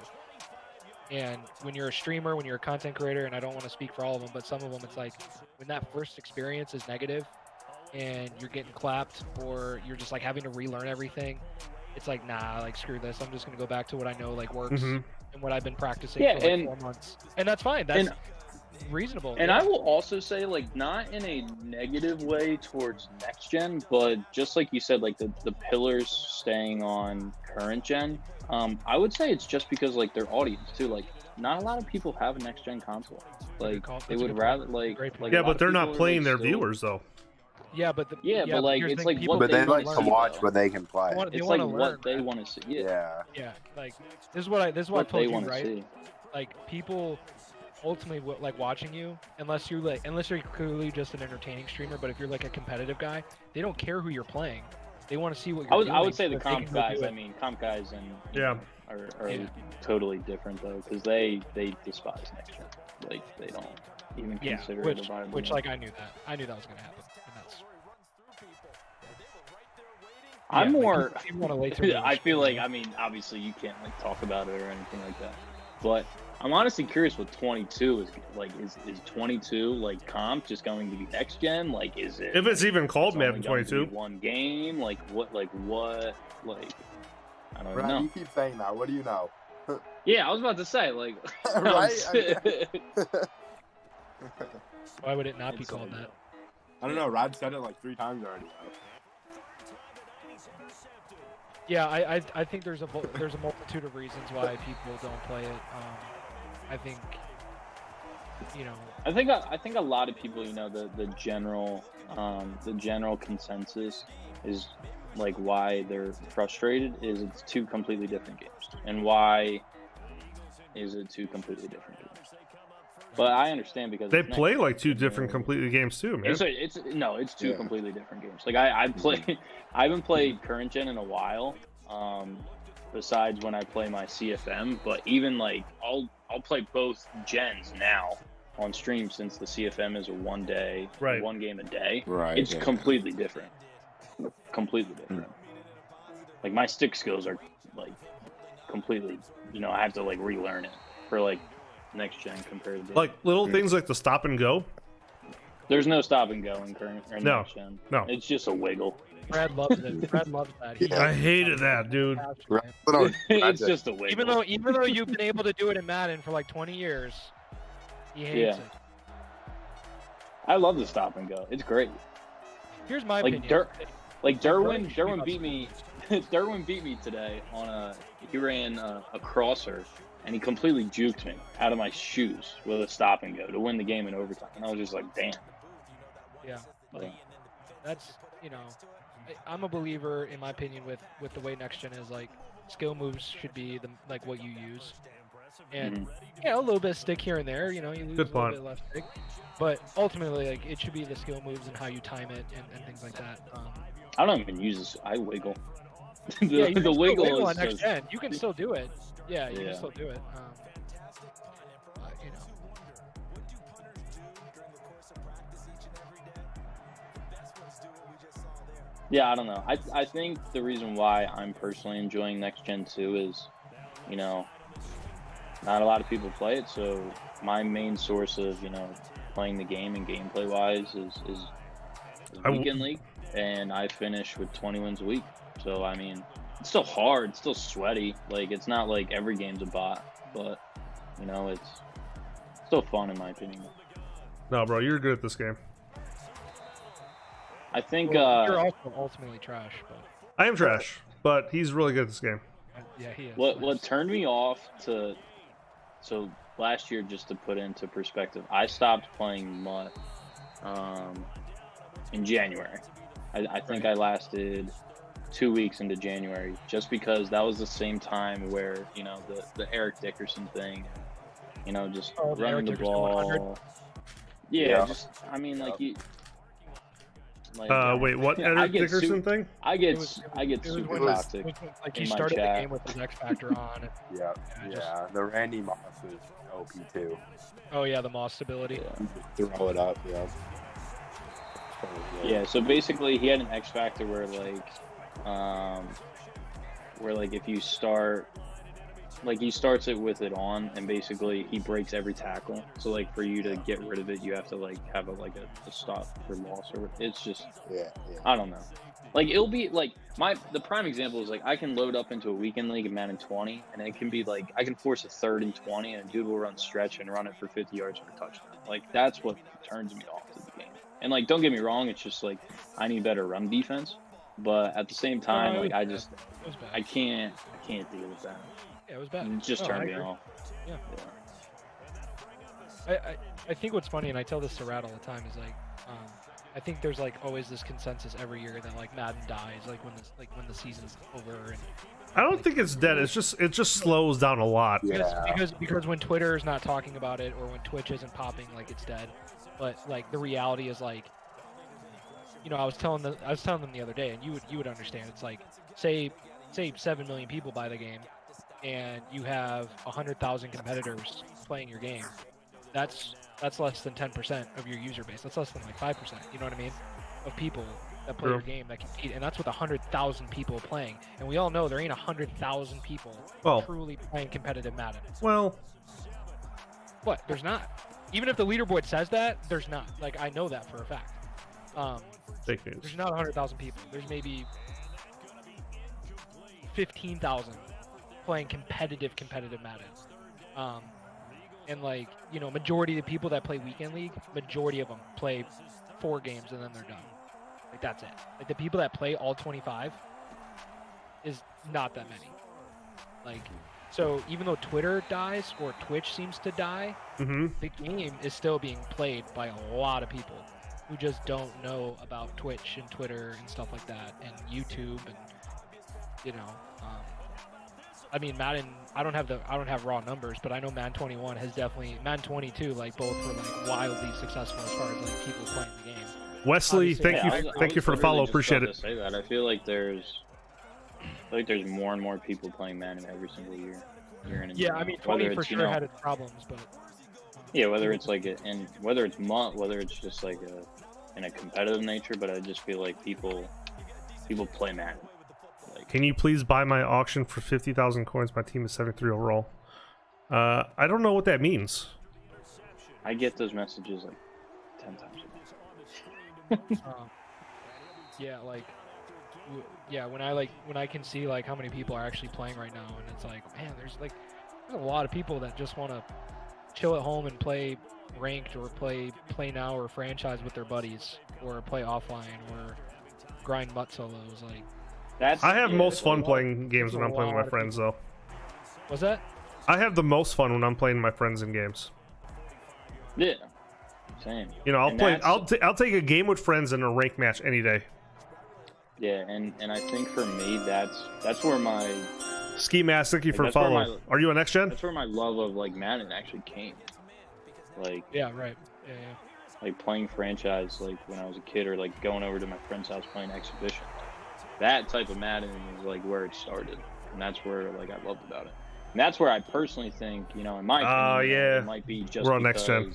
And when you're a streamer, when you're a content creator, and I don't want to speak for all of them, but some of them, it's like when that first experience is negative, and you're getting clapped, or you're just like having to relearn everything, it's like, nah, like screw this. I'm just gonna go back to what I know like works and what I've been practicing for like 4 months, and that's fine. That's reasonable. And I will also say, like, not in a negative way towards next gen, but just like you said, like the pillars staying on current gen. I would say it's just because like their audience too. Like, not a lot of people have a next gen console. Like, they would rather like yeah, but they're not playing their viewers though. Yeah, but but like it's like what But they they like want to see, watch though. what they can play. It's like what they want to see. Yeah. Yeah, like this is what I What told they you, want to right? see. Like people ultimately like watching you, unless you're clearly just an entertaining streamer. But if you're like a competitive guy, they don't care who you're playing. They want to see what you're doing. I would say the because they comp can go guys. do I it. mean, comp guys and Yeah. are Yeah. totally different though, because they despise next gen. Like, they don't even consider it a viable. Which like I knew that was gonna happen. And that's I'm more. people wanna wait till I feel like, I mean, obviously you can't like talk about it or anything like that, but I'm honestly curious what 22 is like. Is 22 like comp just going to be next gen? Like, is it? If it's even called only Madden going to 22. be one game? Like what? I don't Ryan, know. you keep saying that. What do you know? Yeah, I was about to say like. Right? why would it not be It's called like- that? I don't know. Rod said it like 3 times already. Yeah, I think there's a multitude of reasons why people don't play it. I think, you know, I think a lot of people, you know, the general consensus is like why they're frustrated is it's 2 completely different games. And why is it 2 completely different games? But I understand because They it's play next like 2 gen, different completely games too, man. It's 2 Yeah. completely different games. Like I haven't played current gen in a while. Besides when I play my CFM, but even like I'll play both gens now on stream since the CFM is a one game a day. Right. It's completely different. Completely different. Like my stick skills are like completely, you know, I have to like relearn it for like next gen compared to Like little things like the stop and go. there's no stop and go in current or No. next gen. No. It's just a wiggle. Brad loves it. Brad loves that. He- I hated that, dude. It's just a wiggle. even though you've been able to do it in Madden for like 20 years, he hates Yeah. it. I love the stop and go. It's great. Here's my Like opinion. Derwin beat me. Derwin beat me today on he ran a crosser and he completely juked me out of my shoes with a stop and go to win the game in overtime. And I was just like, damn. Yeah, like that's, you know, I'm a believer, in my opinion, with the way next gen is. Like, skill moves should be like what you use, and yeah, a little bit of stick here and there. You know, you lose Good a point. little bit left stick, but ultimately, like, it should be the skill moves and how you time it and things like that. I don't even use this. I wiggle. Yeah, you can the still wiggle on is next just, gen. You can still do it. Yeah, you Yeah. can still do it. You know. yeah, I don't know. I think the reason why I'm personally enjoying next gen 2 is, you know, not a lot of people play it, so my main source of, you know, playing the game and gameplay wise is weekend league, and I finish with 20 wins a week. So I mean, it's still hard, it's still sweaty. Like, it's not like every game's a bot, but you know, it's still fun in my opinion. No, bro, you're good at this game. I think Well, you're also ultimately trash, but I am trash, but he's really good at this game. yeah, he is. what turned me off to, so last year, just to put into perspective, I stopped playing MUT in January. I think I lasted 2 weeks into January, just because that was the same time where, you know, the Eric Dickerson thing, you know, just Oh, the running Eric the Dickerson 100? ball. Yeah, Yeah. just, I mean, like, you. Like, Wait, what I Eric get Dickerson thing? I It get was super when- toxic. like he in my started the chat. game with his X Factor on. And, Yeah. just- Yeah. The Randy Moss is OP too. oh yeah, the Moss stability. Yeah. Just throw it up. Yeah. Yeah, so basically he had an X factor where like if you start like he starts it with it on, and basically he breaks every tackle. So like for you to get rid of it, you have to like have a stop for loss, or it's just Yeah. I don't know. Like it'll be like the prime example is like I can load up into a weekend league in Madden 20, and it can be like I can force a 3rd and 20, and a dude will run stretch and run it for 50 yards for a touchdown. Like that's what turns me off to the game. And like don't get me wrong, it's just like I need better run defense, but at the same time, like I can't deal with that. Yeah, it was bad. It just turned me off. Yeah. I think what's funny, and I tell this to Rat all the time, is like, I think there's like always this consensus every year that like Madden dies, like when the season's over. And I don't think it's dead. It just slows down a lot. Because when Twitter is not talking about it, or when Twitch isn't popping, like it's dead. But like the reality is like, you know, I was telling them the other day, and you would understand. It's like say 7 million people buy the game, and you have 100,000 competitors playing your game. That's less than 10% of your user base. That's less than like 5%. You know what I mean? Of people that play your game that compete, and that's with 100,000 people playing. And we all know there ain't 100,000 people truly playing competitive Madden. Well, what? There's not. Even if the leaderboard says that, there's not. Like I know that for a fact. fake news. There's not 100,000 people. There's maybe 15,000 playing competitive Madden. And like, you know, majority of the people that play weekend league, majority of them play 4 games and then they're done. Like that's it. Like the people that play all 25 is not that many. Like, so even though Twitter dies or Twitch seems to die, the game is still being played by a lot of people who just don't know about Twitch and Twitter and stuff like that, and YouTube, and you know, I mean Madden. I don't have raw numbers, but I know Madden 21 has definitely Madden 22 like both were like wildly successful as far as like people playing the game. Wesley, Obviously, thank you for the follow. Appreciate it. To say that. I feel like there's more and more people playing Madden every single year. Yeah, I mean 20 for sure had its problems, but yeah, whether it's like whether it's MUT, whether it's just like in a competitive nature, but I just feel like people play Madden. Can you please buy my auction for 50,000 coins? My team is 73 overall. I don't know what that means. I get those messages like 10 times a day. Yeah, like, when I can see like how many people are actually playing right now, and it's like, man, there's a lot of people that just want to chill at home and play ranked or play now or franchise with their buddies or play offline or grind MUT solos. Like, I have most fun playing games when I'm playing with my friends, though. What's that? I have the most fun when I'm playing with my friends in games. Yeah, same. You know, I'll take a game with friends in a rank match any day. Yeah, and I think for me that's where my Ski Mask, thank you for follow. Are you a next gen? That's where my love of like Madden actually came. Like yeah, right. Yeah. Like playing franchise, like when I was a kid, or like going over to my friend's house playing exhibition. That type of Madden is like where it started, and that's where like I loved about it. And that's where I personally think, you know, in my opinion, it might be just we're on next gen.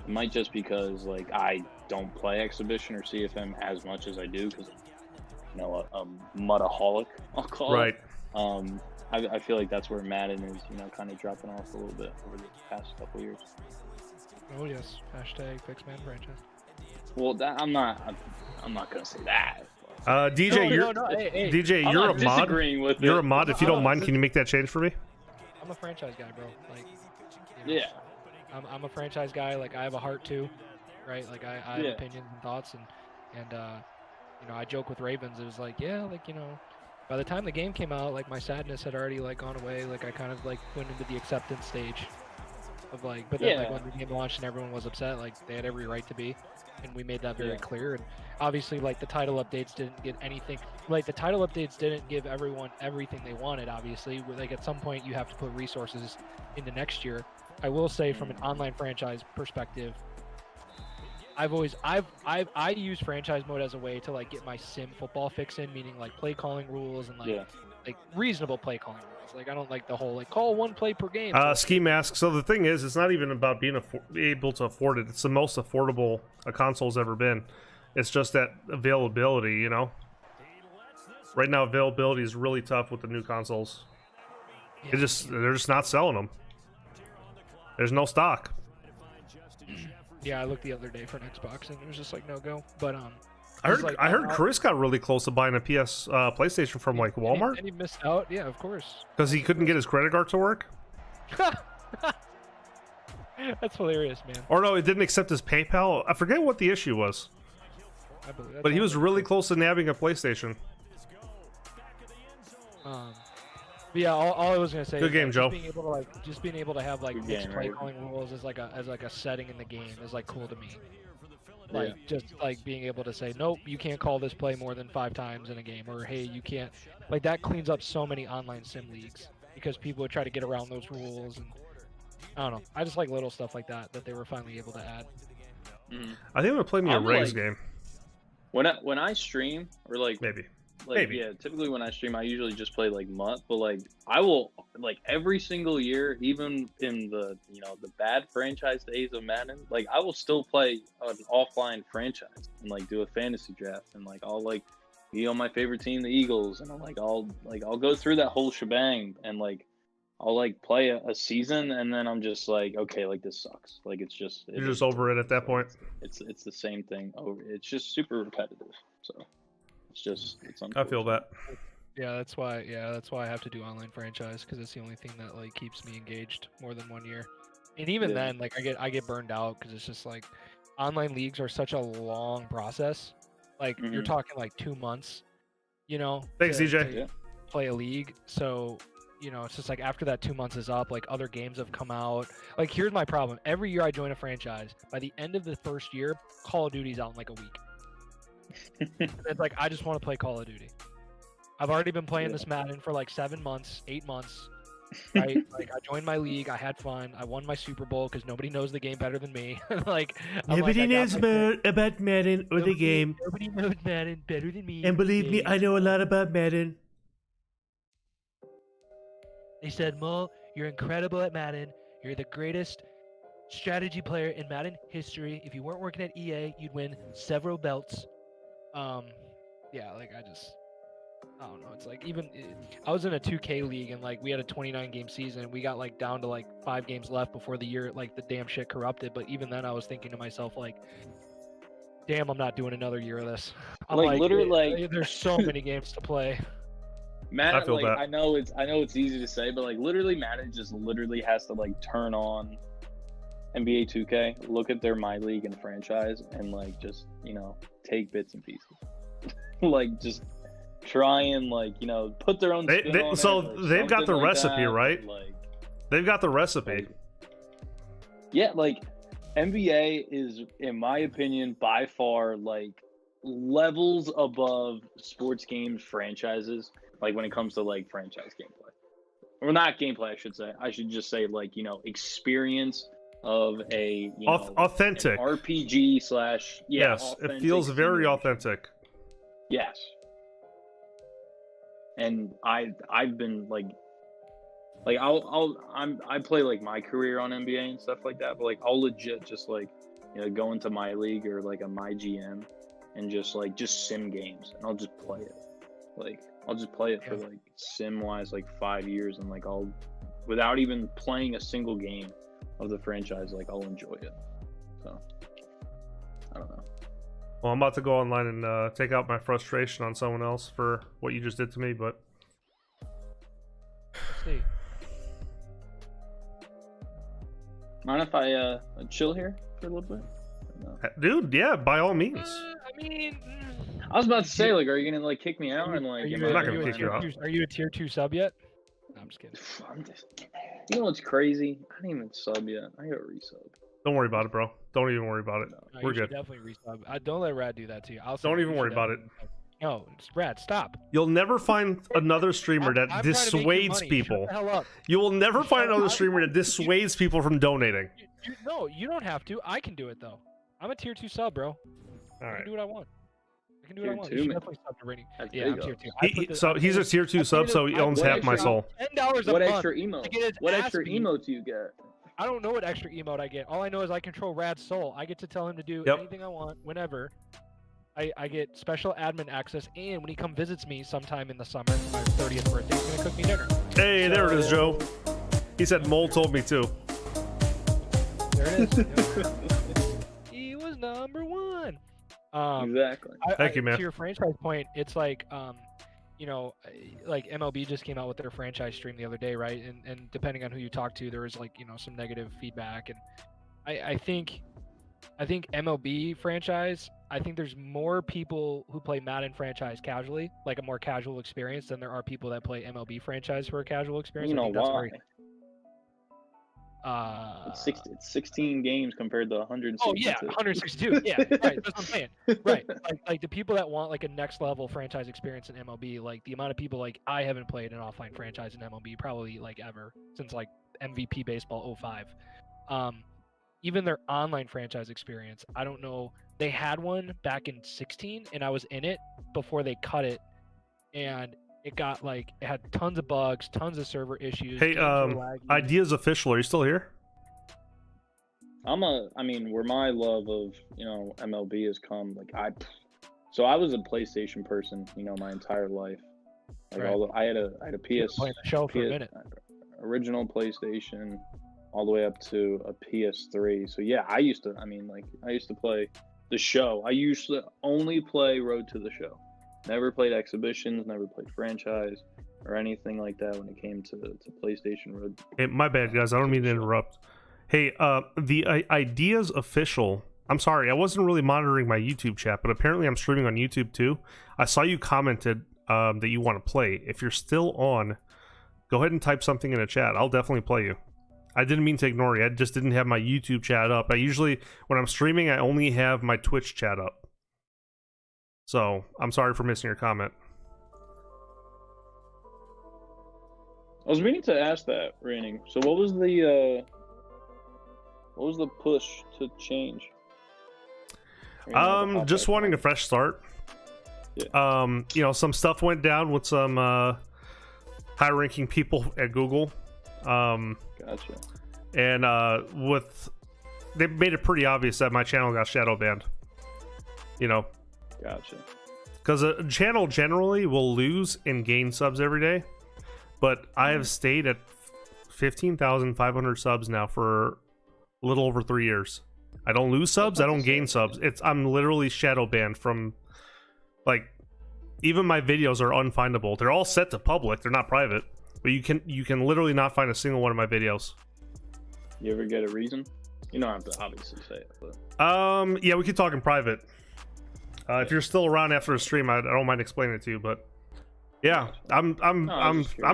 It might just because like I don't play exhibition or CFM as much as I do, because you know a MUTaholic, I'll call it. Right. I feel like that's where Madden is, you know, kind of dropping off a little bit over the past couple years. Oh yes, hashtag fix Madden franchise. Well, I'm not gonna say that. DJ, DJ, you're a mod. You're a mod. If you don't mind, can you make that change for me? I'm a franchise guy, bro. Like, you know, yeah. I'm a franchise guy. Like, I have a heart too, right? Like, I have opinions and thoughts, and you know, I joke with Ravens. It was like, yeah, like, you know, by the time the game came out, like my sadness had already like gone away. Like, I kind of like went into the acceptance stage of like, but then like when the game launched and everyone was upset, like they had every right to be. And we made that very clear. And obviously, like, the title updates didn't get anything. Like, the title updates didn't give everyone everything they wanted, obviously. Like, at some point, you have to put resources into next year. I will say, from an online franchise perspective, I use franchise mode as a way to, like, get my sim football fix in, meaning, like, play calling rules and, like reasonable play calling rules. Like, I don't like the whole, like, call one play per game. Ski Mask. So the thing is, it's not even about being able to afford it. It's the most affordable a console's ever been. It's just that availability, you know? Right now, availability is really tough with the new consoles. they're just not selling them. There's no stock. Yeah, I looked the other day for an Xbox and it was just like no go. But I heard Chris got really close to buying a PlayStation from like Walmart. And he missed out. Yeah, of course. Because he couldn't get his credit card to work. That's hilarious, man. Or no, it didn't accept his PayPal. I forget what the issue was. But he was really close to nabbing a PlayStation. But yeah, all I was gonna say. Good game, Joe. Just being able to have like mixed play right? calling rules as like a setting in the game is like cool to me. Like just like being able to say, nope, you can't call this play more than 5 times in a game, or hey, you can't. Like that cleans up so many online sim leagues because people would try to get around those rules, and I don't know. I just like little stuff like that they were finally able to add. I think I'm gonna play me a Rays game. When I stream, or like Maybe. yeah, typically when I stream, I usually just play like MUT, but like I will like every single year, even in the the bad franchise days of Madden, like I will still play an offline franchise and like do a fantasy draft, and like I'll like be on my favorite team, the Eagles, and I'll go through that whole shebang, and like I'll like play a season, and then I'm just like, okay, like this sucks, like You're just over it at that point. It's the same thing over. It's just super repetitive, so. It's I feel that. Yeah, that's why I have to do online franchise because it's the only thing that like keeps me engaged more than 1 year. And even then, like I get burned out because it's just like online leagues are such a long process. Like you're talking like 2 months, Thanks, DJ. to play a league. So it's just like after that 2 months is up, like other games have come out. Like here's my problem: every year I join a franchise, by the end of the first year, Call of Duty's out in like a week. It's like I just want to play Call of Duty. I've already been playing this Madden for like 7 months, 8 months. Right? Like I joined my league, I had fun, I won my Super Bowl because nobody knows the game better than me. Nobody knows about Madden or the game. Nobody knows Madden better than me. And believe me, I know a lot about Madden. They said, Mo, you're incredible at Madden. You're the greatest strategy player in Madden history. If you weren't working at EA, you'd win several belts. Yeah, like I don't know. It's like I was in a 2K league and like we had a 29 game season and we got like down to like 5 games left before the year like the damn shit corrupted. But even then I was thinking to myself like, damn, I'm not doing another year of this. I'm like literally like there's so many games to play. Madden, I feel that. I know it's easy to say, but like literally Madden just literally has to like turn on NBA 2K, look at their My League and franchise, and like just take bits and pieces, like just try and like put their own spin on so it, like, they've got the like recipe, that, right? Like they've got the recipe. Yeah, like NBA is, in my opinion, by far like levels above sports games franchises. Like when it comes to like franchise gameplay, or not gameplay, I should say. I should just say like experience of a authentic RPG / yes, it feels very authentic. Yes, and I've been like I play like my career on NBA and stuff like that, but like I'll legit just like go into my league or like a my GM and just sim games, and I'll just play it. Like I'll just play it for like sim wise like 5 years, and like I'll without even playing a single game of the franchise, like I'll enjoy it. So I don't know. Well, I'm about to go online and take out my frustration on someone else for what you just did to me, but Let's see. Mind if I chill here for a little bit? No. Dude, yeah, by all means. I mean, I was about to say, like, are you gonna like kick me out and like? are you, I'm not gonna are you a kick you tier out. 2 Are you a tier 2 sub yet? No, I'm just kidding. You know what's crazy? I didn't even sub yet. I got resub. Don't worry about it, bro. Don't even worry about it. No, We're you should good. definitely resub. Don't let Rad do that to you. Don't even worry about it. No, it's Rad, stop. You'll never find another streamer that I'm trying to make you dissuades money. people. Shut the hell up. You will never find another streamer that dissuades people from donating. No, you don't have to. I can do it though. I'm a tier 2 sub, bro. All I right. can do what I want. I can do what I Tier want. 2, You should man. definitely sub the rating. That's Yeah, big I'm tier up. 2. I put the- So he's a tier 2 sub, so he owns what half my extra- soul. $10 a What month. extra emote? to get his What ass extra beat. emote do you get? I don't know what extra emote I get. All I know is I control Rad's soul. I get to tell him to do Yep. anything I want, whenever. I get special admin access, and when he come visits me sometime in the summer for my 30th birthday, he's gonna cook me dinner. Hey, there it is, Joe. He said Mole told me too. There it is. He was number one. Exactly. Thank you, man. To your franchise point, it's like, you know, like MLB just came out with their franchise stream the other day, right? And depending on who you talk to, there was like, you know, some negative feedback. And I think MLB franchise, I think there's more people who play Madden franchise casually, like a more casual experience, than there are people that play MLB franchise for a casual experience. You know why? It's 16 games compared to 162. Oh yeah, 162. Yeah, right. That's what I'm saying. Right. Like the people that want like a next level franchise experience in MLB, like the amount of people like I haven't played an offline franchise in MLB probably like ever since like MVP baseball 05. Even their online franchise experience, I don't know. They had one back in 16, and I was in it before they cut it, and it got like it had tons of bugs, tons of server issues. Hey, Ideas Official, are you still here? I mean, where my love of, you know, MLB has come, like I was a PlayStation person, you know, my entire life. Like Right. I had a PS, Playing the show for a minute. original PlayStation, all the way up to a PS3. So yeah, I used to play the show. I used to only play Road to the Show. Never played exhibitions, never played franchise or anything like that when it came to PlayStation Road. Hey, my bad, guys. I don't mean to interrupt. Hey, the Ideas Official. I'm sorry, I wasn't really monitoring my YouTube chat, but apparently I'm streaming on YouTube too. I saw you commented that you want to play. If you're still on, go ahead and type something in the chat. I'll definitely play you. I didn't mean to ignore you. I just didn't have my YouTube chat up. I usually, when I'm streaming, I only have my Twitch chat up. So, I'm sorry for missing your comment. I was meaning to ask that, Raining. So what was the push to change? Just wanting a fresh start. Yeah. You know, some stuff went down with some high-ranking people at Google. Gotcha. And they made it pretty obvious that my channel got shadow banned. You know, Gotcha. because a channel generally will lose and gain subs every day, but I have stayed at 15,500 subs now for a little over 3 years. I don't lose subs, I don't gain subs. I'm literally shadow banned from, like, even my videos are unfindable. They're all set to public, they're not private, but you can literally not find a single one of my videos. You ever get a reason? You don't have to obviously say it, but Yeah, we could talk in private. If you're still around after the stream, I don't mind explaining it to you, but yeah, I'm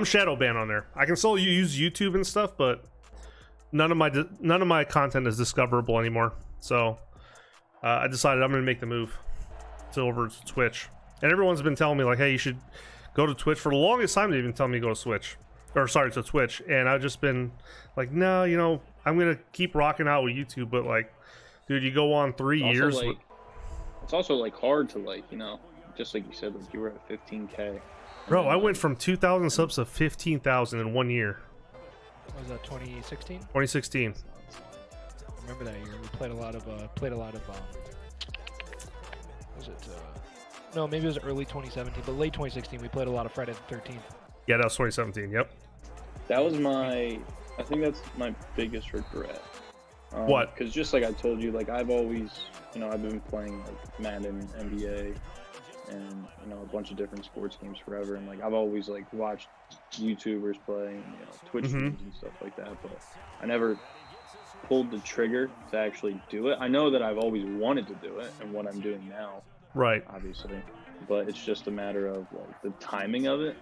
shadow banned on there. I can still use YouTube and stuff, but none of my content is discoverable anymore. So I decided I'm gonna make the move over to Twitch. And everyone's been telling me like, hey, you should go to Twitch. For the longest time, they've been telling me to go to Twitch. And I've just been like, no, you know, I'm gonna keep rocking out with YouTube. But like, dude, you go on 3 years. It's also like hard to, like, you know, just like you said, like you were at 15K. Bro, I went from 2,000 subs to 15,000 in 1 year. Was that 2016? 2016. I remember that year. We played a lot of was it no, maybe it was early 2017, but late 2016 we played a lot of Friday the 13th. Yeah, that was 2017. Yep. That was I think that's my biggest regret. What? Because just like I told you, like I've always, you know, I've been playing like Madden, NBA, and, you know, a bunch of different sports games forever, and like I've always like watched YouTubers play, and, you know, Twitch streams and stuff like that, but I never pulled the trigger to actually do it. I know that I've always wanted to do it, and what I'm doing now, Right. obviously, but it's just a matter of like the timing of it,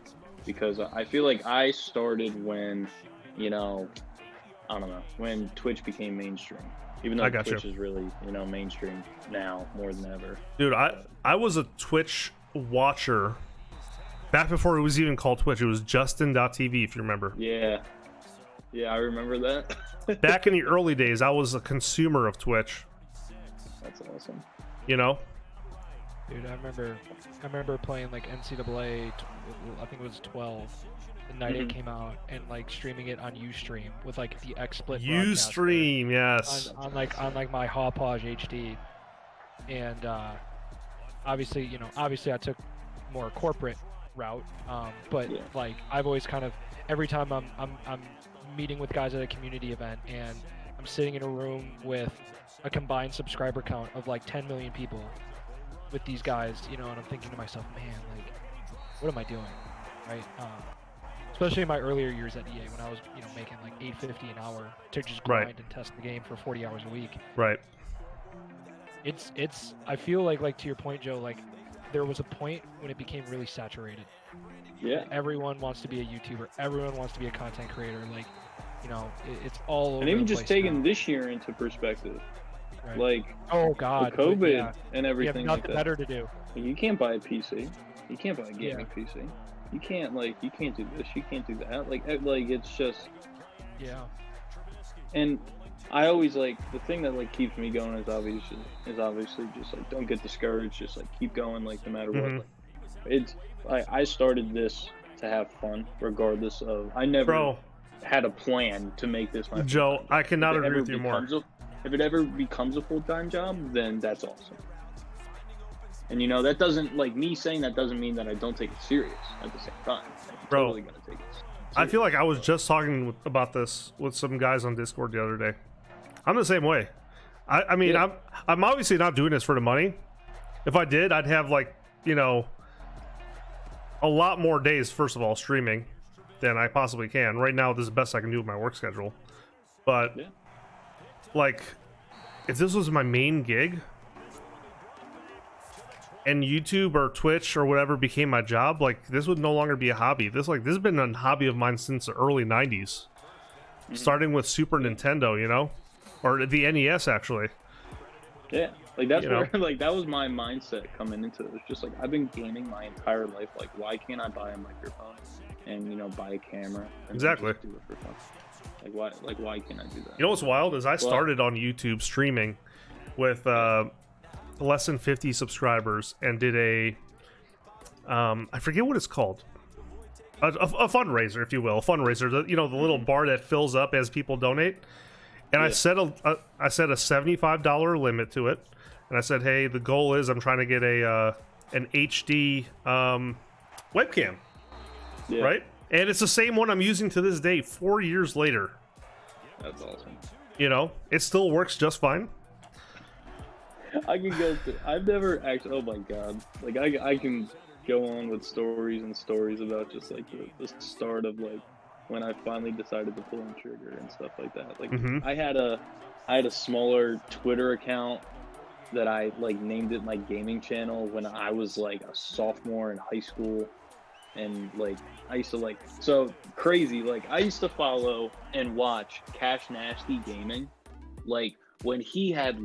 because I feel like I started when, you know, I don't know, when Twitch became mainstream. Even though Twitch is really, you know, mainstream now more than ever. Dude, I was a Twitch watcher back before it was even called Twitch. It was Justin.tv, if you remember. Yeah. Yeah, I remember that. Back in the early days, I was a consumer of Twitch. That's awesome. You know? Dude, I remember playing like NCAA, I think it was 12. The night it came out, and like streaming it on Ustream with like the XSplit Ustream, yes. on my Hauppauge HD, and obviously, obviously I took more corporate route, but Yeah. like I've always kind of every time I'm meeting with guys at a community event and I'm sitting in a room with a combined subscriber count of like 10 million people with these guys, and I'm thinking to myself, man, like, what am I doing, right? Especially in my earlier years at EA when I was, making like $8.50 an hour to just grind Right. and test the game for 40 hours a week. Right. It's I feel like to your point, Joe, like there was a point when it became really saturated. Yeah. Everyone wants to be a YouTuber. Everyone wants to be a content creator. Like, it's all over And even the just place taking now, this year into perspective, right? like Oh God, with COVID yeah. and We have everything like nothing that. better to do. You can't buy a PC. You can't buy a gaming PC. You can't do this. You can't do that. Like it's just. Yeah. And I always the thing that keeps me going is obviously just don't get discouraged. Just keep going no matter what. Mhm. It's I started this to have fun regardless of I never Bro, had a plan to make this my Joe, full-time I job. cannot If it agree ever with you more. if it ever becomes a full-time job, then that's awesome. And that doesn't me saying that doesn't mean that I don't take it serious at the same time. I'm Bro, totally gonna take it serious. I feel like I was just talking about this with some guys on Discord the other day. I'm the same way. I mean, Yeah. I'm obviously not doing this for the money. If I did, I'd have a lot more days, first of all, streaming than I possibly can. Right now, this is the best I can do with my work schedule. But, Yeah. if this was my main gig, and YouTube or Twitch or whatever became my job, this would no longer be a hobby. This has been a hobby of mine since the early 90s. Starting with Super Nintendo, or the NES, actually. Yeah, that's You where that was my mindset coming into it. It's just I've been gaming my entire life. Why can't I buy a microphone and buy a camera and Exactly. just do it for fun? Why can't I do that? You know what's wild is I started on YouTube streaming with less than 50 subscribers and did a I forget what it's called, a fundraiser, if you will, a fundraiser. The little bar that fills up as people donate. And Yeah. I set a $75 limit to it, and I said, hey, the goal is I'm trying to get an HD webcam, Yeah, right? And it's the same one I'm using to this day, 4 years later. That's awesome. It still works just fine. I can go to. I've never actually. Oh my god! I can go on with stories and stories about just the start of when I finally decided to pull the trigger and stuff like that. Mhm. I had a smaller Twitter account that I named it my gaming channel when I was a sophomore in high school, and I used to so crazy. I used to follow and watch Cash Nasty Gaming, when he had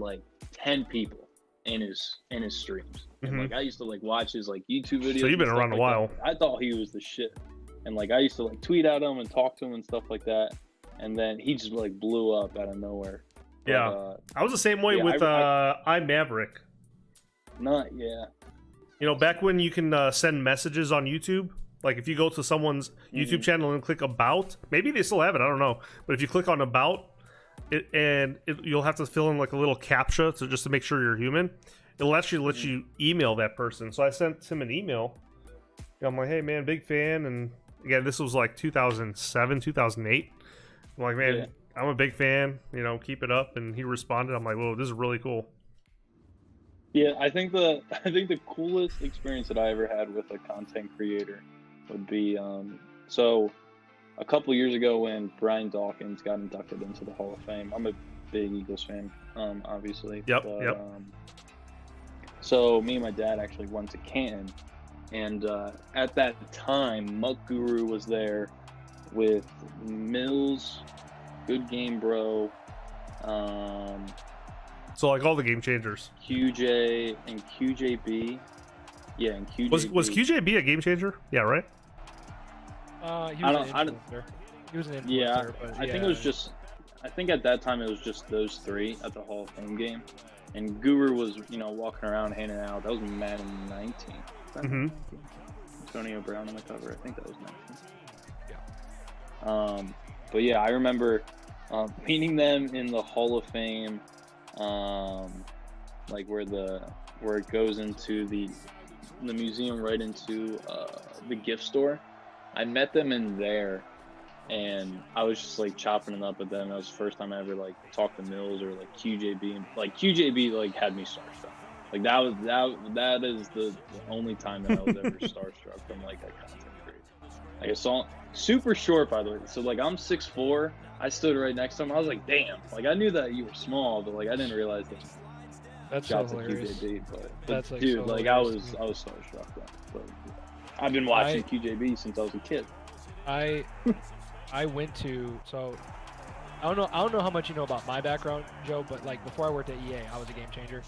10 people in his streams. Mhm. And I used to watch his YouTube videos. So you've been and stuff around a like while. that. I thought he was the shit. And I used to tweet at him and talk to him and stuff like that. And then he just blew up out of nowhere. But, Yeah. I was the same way yeah, with iMaverick. Back when you can send messages on YouTube. If you go to someone's YouTube channel and click about, maybe they still have it, I don't know. But if you click on about, you'll have to fill in a little CAPTCHA just to make sure you're human. It'll actually let you email that person. So I sent him an email. I'm like, hey man, big fan. And again, this was 2007, 2008. I'm like, man, Yeah. I'm a big fan. Keep it up. And he responded. I'm like, whoa, this is really cool. Yeah, I think the coolest experience that I ever had with a content creator would be so a couple years ago when Brian Dawkins got inducted into the Hall of Fame. I'm a big Eagles fan, obviously. Yep. So me and my dad actually went to Canton, and at that time, Muck Guru was there with Mills, Good Game Bro, So all the game changers. QJ and QJB. Yeah, and QJB. Was QJB a game changer? Yeah, right? He was an influencer. He was an influencer. Yeah, but I think it was just. I think at that time it was just those three at the Hall of Fame game, and Guru was walking around handing out. That was Madden 19. Mhm. Antonio Brown on the cover. I think that was 19. Yeah. But yeah, I remember meeting them in the Hall of Fame, where where it goes into the museum right into the gift store. I met them in there, and I was just like chopping it up with them. That was the first time I ever like talked to Mills or like QJB, and like QJB like had me starstruck. Like that is the only time that I was ever starstruck from like a content creator. Like I saw super short, by the way. So like I'm 6'4". I stood right next to him. I was like, damn. Like I knew that you were small, but like I didn't realize that. That's Shout so out to hilarious. QJB, but That's like dude, so like hilarious. I was starstruck. But I've been watching QJB since I was a kid. I went to, so I don't know how much you know about my background, Joe, but like before I worked at EA, I was a game changer.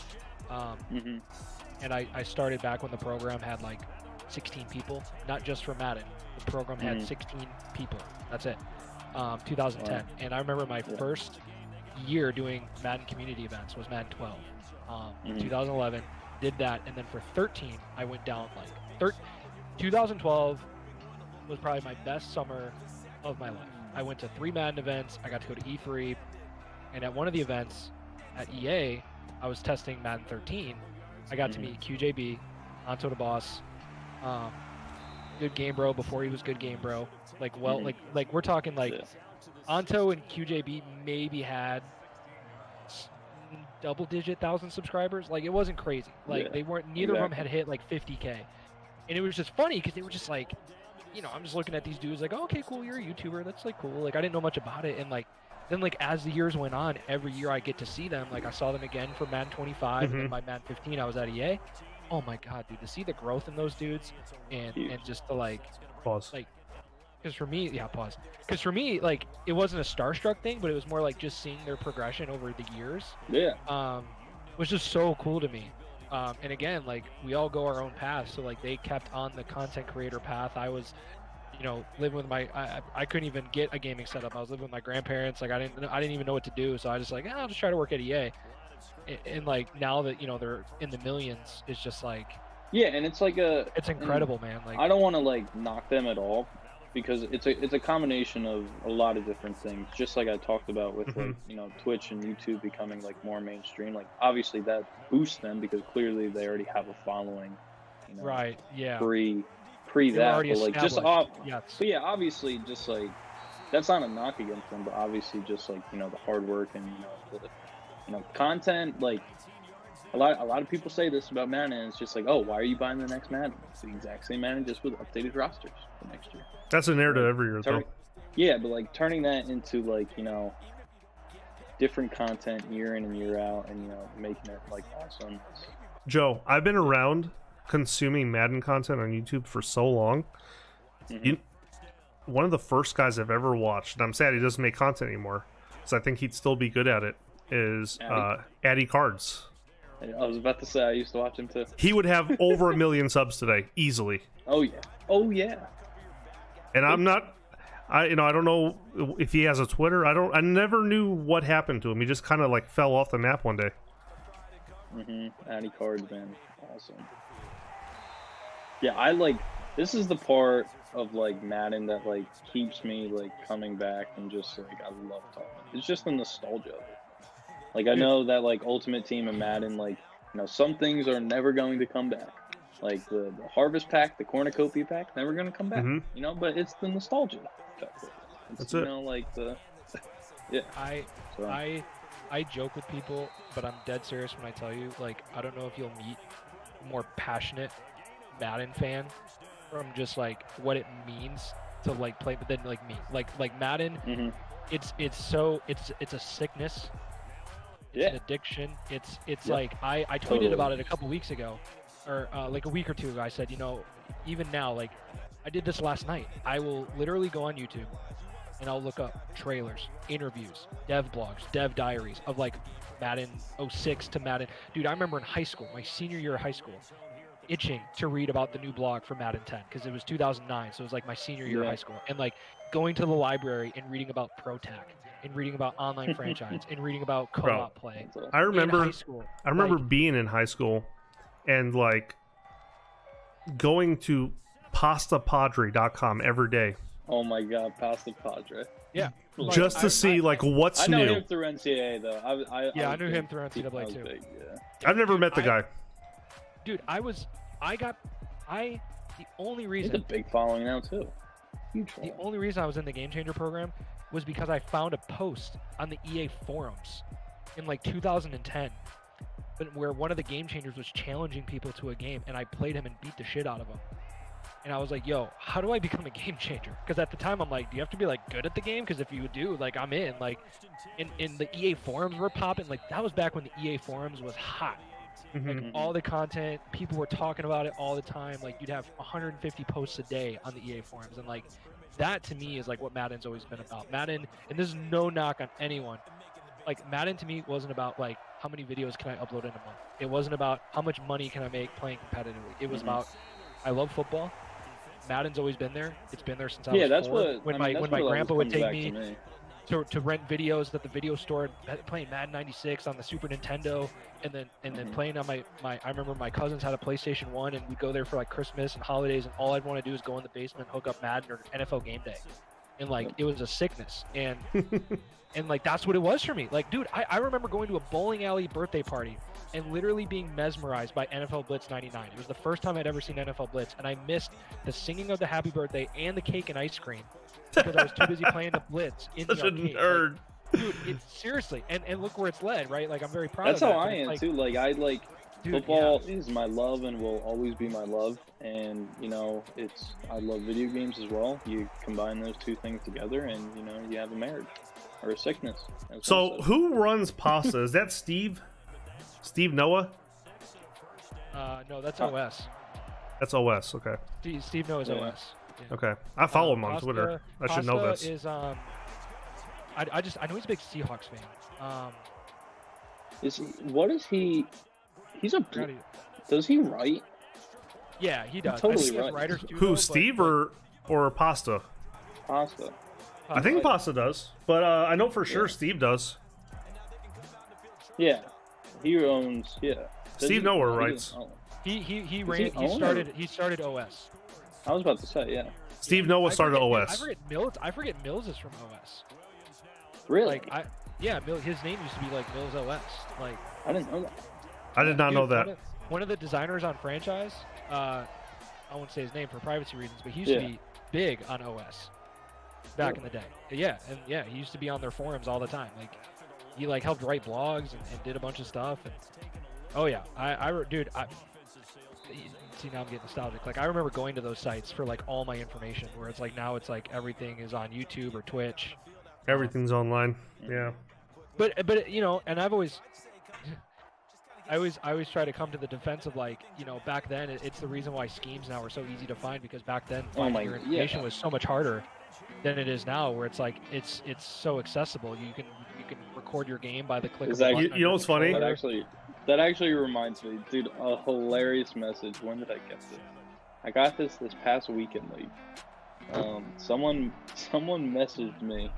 And I started back when the program had like 16 people, not just for Madden. The program had 16 people. That's it. 2010. Wow. And I remember my first year doing Madden community events was Madden 12. 2011, did that, and then for 13, I went down like 2012 was probably my best summer of my life. I went to 3 Madden events. I got to go to E3, and at one of the events at EA, I was testing Madden 13. I got to meet QJB, Anto the Boss, Good Game Bro before he was Good Game Bro. Like like we're talking like Anto and QJB maybe had double-digit 1,000 subscribers. Like it wasn't crazy. Like they weren't. Neither of them had hit like 50K, and it was just funny because they were just like, you know, I'm just looking at these dudes like, oh, okay, cool, you're a YouTuber. That's like cool. Like I didn't know much about it, and like then like as the years went on, every year I get to see them. Like I saw them again for Madden 25, and then by Madden 15 I was at EA. Oh my god, dude, to see the growth in those dudes, and just to like pause. Like, because for me, because for me, like it wasn't a starstruck thing, but it was more like just seeing their progression over the years. Was just so cool to me. And again, like we all go our own paths, so like they kept on the content creator path. I was, you know, living with my I couldn't even get a gaming setup. I was living with my grandparents. Like I didn't even know what to do, so I just like I'll just try to work at EA. And like now that you know they're in the millions, it's just like and it's like it's incredible, man. Like I don't want to like knock them at all, because it's a combination of a lot of different things. Just like I talked about with like, you know, Twitch and YouTube becoming like more mainstream. Like obviously that boosts them because clearly they already have a following. You know, right. Yeah. Pre that, but like just yes. But yeah, obviously just like that's not a knock against them, but obviously just like, you know, the hard work and you know content. Like a lot of people say this about Madden, and it's just like, oh, why are you buying the next Madden? It's the exact same Madden, just with updated rosters for next year. That's a narrative every year, though. Yeah, but like turning that into like, you know, different content year in and year out, and you know, making it like awesome. Joe, I've been around consuming Madden content on YouTube for so long. One of the first guys I've ever watched, and I'm sad he doesn't make content anymore, because I think he'd still be good at it, is Addy Cards. I was about to say I used to watch him too. He would have over 1 million subs today, easily. Oh yeah. And I'm not, I don't know if he has a Twitter. I never knew what happened to him. He just kind of like fell off the map one day. Addy Cards, man, awesome. Yeah, I like. This is the part of like Madden that like keeps me like coming back and just like I love talking. It's just the nostalgia of it. Like I know that like Ultimate Team and Madden, like, you know, some things are never going to come back. Like the Harvest Pack, the Cornucopia Pack, never going to come back. You know, but it's the nostalgia. That's you it. know, like the I joke with people, but I'm dead serious when I tell you, like, I don't know if you'll meet a more passionate Madden fan from just like what it means to like play, but then like me, like Madden, it's a sickness. It's an addiction. It's like I tweeted about it a couple weeks ago, or like a week or two ago. I said, you know, even now, like I did this last night. I will literally go on YouTube and I'll look up trailers, interviews, dev blogs, dev diaries of like Madden 06 to Madden. Dude, I remember in high school, my senior year of high school, itching to read about the new blog for Madden 10 because it was 2009, so it was like my senior year of high school, and like going to the library and reading about ProTac and reading about online franchise and reading about co-op play. I remember high school. Being in high school and like going to pastapadre.com every day. Oh my god, Pasta Padre. Yeah. Just to see like what's new. I know him through NCAA though. I knew him through NCAA too. I've never met the guy. dude, the only He's reason a big following now too. Huge the following. only reason I was in the Game Changer program was because I found a post on the EA forums in like 2010, where one of the Game Changers was challenging people to a game, and I played him and beat the shit out of him. And I was like, yo, how do I become a game changer? Because at the time I'm like, do you have to be like good at the game? Because if you do, like, I'm in. Like, in the EA forums were popping. Like, that was back when the EA forums was hot. Like, all the content, people were talking about it all the time. Like, you'd have 150 posts a day on the EA forums, and like, that to me is like what Madden's always been about. Madden, and this is no knock on anyone, like, Madden to me wasn't about like how many videos can I upload in a month. It wasn't about how much money can I make playing competitively. It was about, I love football. Madden's always been there. It's been there since I was that's 4. what When my grandpa would take me to rent videos at the video store, playing Madden 96 on the Super Nintendo, and then playing on my I remember my cousins had a PlayStation 1, and we'd go there for like Christmas and holidays, and all I'd want to do is go in the basement, hook up Madden or NFL Game Day, and like it was a sickness, and and like that's what it was for me. Like, dude, I remember going to a bowling alley birthday party and literally being mesmerized by NFL Blitz 99. It was the first time I'd ever seen NFL Blitz, and I missed the singing of the Happy Birthday and the cake and ice cream because I was too busy playing the Blitz in Such the a arcade. nerd. Like, dude, it's seriously, and look where it's led, right? Like, I'm very proud That's of that. how but I it's am like, too. Like, I like dude, football is my love and will always be my love. And you know, I love video games as well. You combine those two things together, and you know, you have a marriage or a sickness. So who runs Pasta? Is that Steve? Steve Noah? No, that's OS. That's OS. Okay. Steve knows Yeah. OS. Yeah. Okay. I follow him on Pasta- Twitter. I should know Pasta this. Is I know he's a big Seahawks fan. What is he? He's a. Gotta- Does he write? Yeah, he does. totally I think he has right. writers too, though, Who, but- Steve but or Pasta? Pasta. I think Pasta does, but I know for sure Yeah. Steve does. Yeah, he owns. Yeah. Does Steve he- Noah he writes. doesn't own. he Does ran. he He own started OS. I was about to say, yeah. Steve Noah started I OS. forget Mills. I forget Mills is from OS. Really? Like his name used to be like Mills OS. Like, I didn't know that. I did not dude, know that. One of the designers on franchise, I won't say his name for privacy reasons, but he used to be big on OS back in the day. Yeah, and yeah, he used to be on their forums all the time. Like, he like helped write blogs and did a bunch of stuff. And oh yeah, dude, see, now I'm getting nostalgic. Like, I remember going to those sites for like all my information, where it's like now it's like everything is on YouTube or Twitch. Everything's online. Yeah. But you know, and I always try to come to the defense of, like, you know, back then it's the reason why schemes now are so easy to find, because back then finding your information was so much harder than it is now, where it's like it's so accessible. You can record your game by the click of a button. You know what's funny? That actually reminds me, dude, a hilarious message. When did I get this? I got this past weekend, like, someone messaged me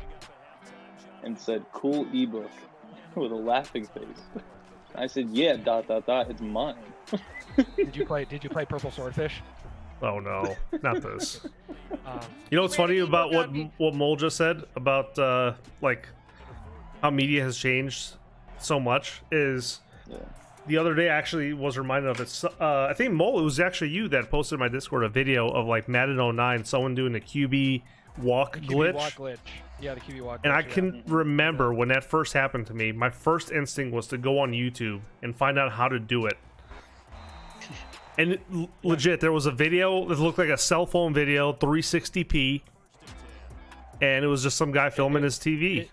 and said, "Cool ebook," with a laughing face. I said, "Yeah, ... It's mine." Did you play Purple Swordfish? Oh no, not this. You know what's funny about what Mole just said about like how media has changed so much is the other day I actually was reminded of it. I think Mole, it was actually you that posted in my Discord a video of like Madden 09, someone doing the QB walk glitch. Yeah, the QB walk glitch. And I can remember when that first happened to me, my first instinct was to go on YouTube and find out how to do it. And legit, there was a video that looked like a cell phone video, 360p, and it was just some guy filming his TV.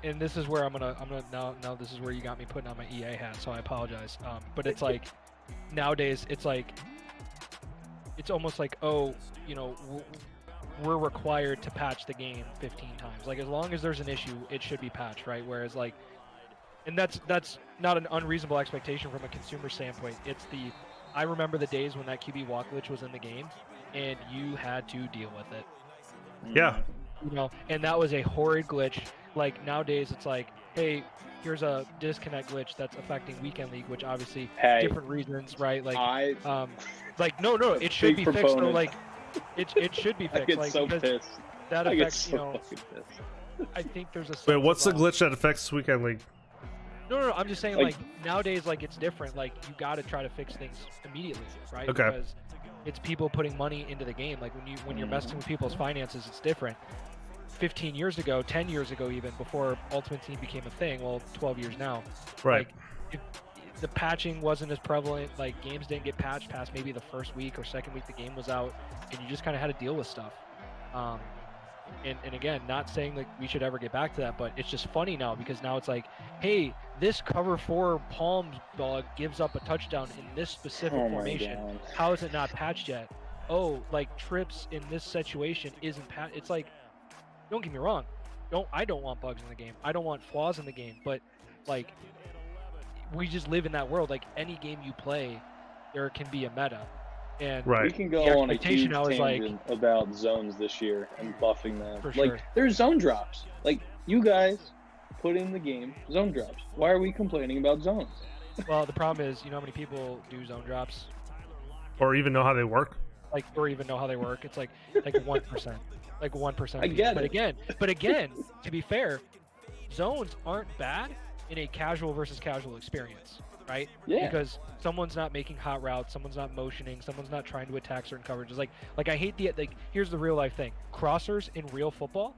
And this is where I'm gonna now this is where you got me putting on my EA hat, so I apologize. But it's like nowadays it's like it's almost like, oh, you know, we're required to patch the game 15 times. Like, as long as there's an issue, it should be patched, right? Whereas like, and that's not an unreasonable expectation from a consumer standpoint. It's I remember the days when that QB walk glitch was in the game, and you had to deal with it. Yeah. You know, and that was a horrid glitch. Like, nowadays, it's like, hey, here's a disconnect glitch that's affecting Weekend League, which obviously different reasons, right? Like, like no, it should be fixed. So like, it should be fixed. I get like, so because pissed. that affects, I get so you know. fucking pissed. I think there's a. Wait, what's the glitch that affects Weekend League? No. I'm just saying, like nowadays, like it's different. Like you got to try to fix things immediately, right? Okay. Because it's people putting money into the game. Like when you're messing with people's finances, it's different. 15 years ago, 10 years ago, even before Ultimate Team became a thing. Well, 12 years now. Right. Like, the patching wasn't as prevalent. Like games didn't get patched past maybe the first week or second week the game was out, and you just kind of had to deal with stuff. And again, not saying that we should ever get back to that, but it's just funny now because now it's like, hey, this cover 4 Palms bug gives up a touchdown in this specific formation. God. How is it not patched yet? Oh, like trips in this situation isn't patched. It's like, don't get me wrong, I don't want bugs in the game. I don't want flaws in the game, but like we just live in that world. Like any game you play, there can be a meta. And Right. We can go The on a huge expectation now is, like- tangent about zones this year and buffing them. For Like sure. there's zone drops. Like you guys put in the game zone drops. Why are we complaining about zones? well, the problem is, you know how many people do zone drops, Or even know how they work. like, or even know how they work? It's like 1%, like 1%. I get But it. again, to be fair, zones aren't bad in a casual versus casual experience, right? Yeah. Because someone's not making hot routes, someone's not motioning, someone's not trying to attack certain coverages. Like I hate here's the real life thing. Crossers in real football,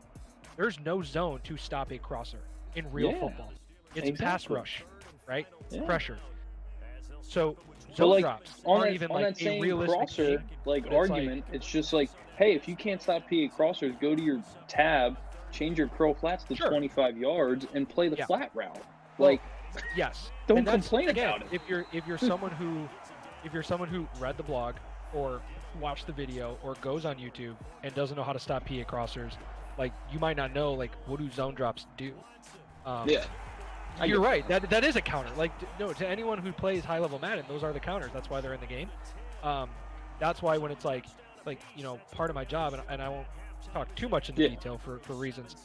there's no zone to stop a crosser in real Yeah, football. It's pass exactly. rush, right? Yeah. Pressure. So So zone like drops on aren't that, even on like that a same realistic crosser game, like but it's argument, it's just like, hey, if you can't stop PA crossers, go to your tab, change your curl flats to Sure. 25 yards, and play the Yeah. flat route. Well, Like, yes. Don't And that's- complain again, about it. If you're someone who read the blog or watched the video or goes on YouTube and doesn't know how to stop PA crossers, like you might not know like what do zone drops do. yeah, I You're get right. That is a counter. Like no, to anyone who plays high level Madden, those are the counters. That's why they're in the game. That's why when it's like you know, part of my job, and I won't talk too much into Yeah. detail for reasons.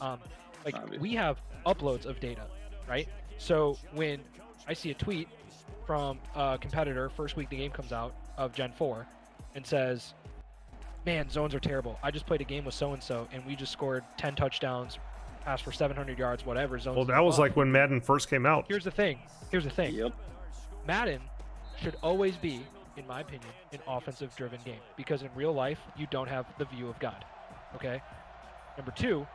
Like Obviously. we have uploads of data, right? So when I see a tweet from a competitor first week the game comes out of Gen 4 and says, man, zones are terrible. I just played a game with so-and-so and we just scored 10 touchdowns, passed for 700 yards, whatever. Zones Well, that was like when Madden first came out. Here's the thing. Yep. Madden should always be, in my opinion, an offensive-driven game because in real life, you don't have the view of God, okay? Number 2,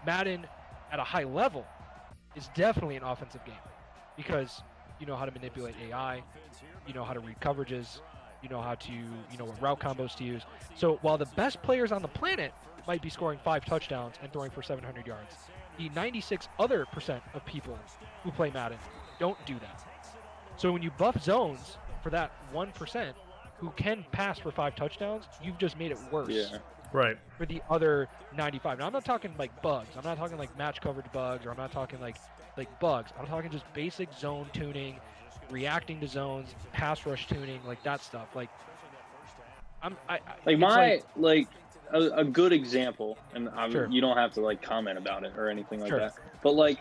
Madden at a high level is definitely an offensive game because you know how to manipulate AI, you know how to read coverages, you know how to, you know what route combos to use. So while the best players on the planet might be scoring 5 touchdowns and throwing for 700 yards, the 96% of people who play Madden don't do that. So when you buff zones for that 1% who can pass for 5 touchdowns, you've just made it worse Yeah. Right. for the other 95. Now I'm not talking like bugs. I'm not talking like match coverage bugs, or I'm not talking like bugs. I'm talking just basic zone tuning, reacting to zones, pass rush tuning, like that stuff. Like Like it's my like a good example, and Sure. you don't have to like comment about it or anything like Sure. that. But like,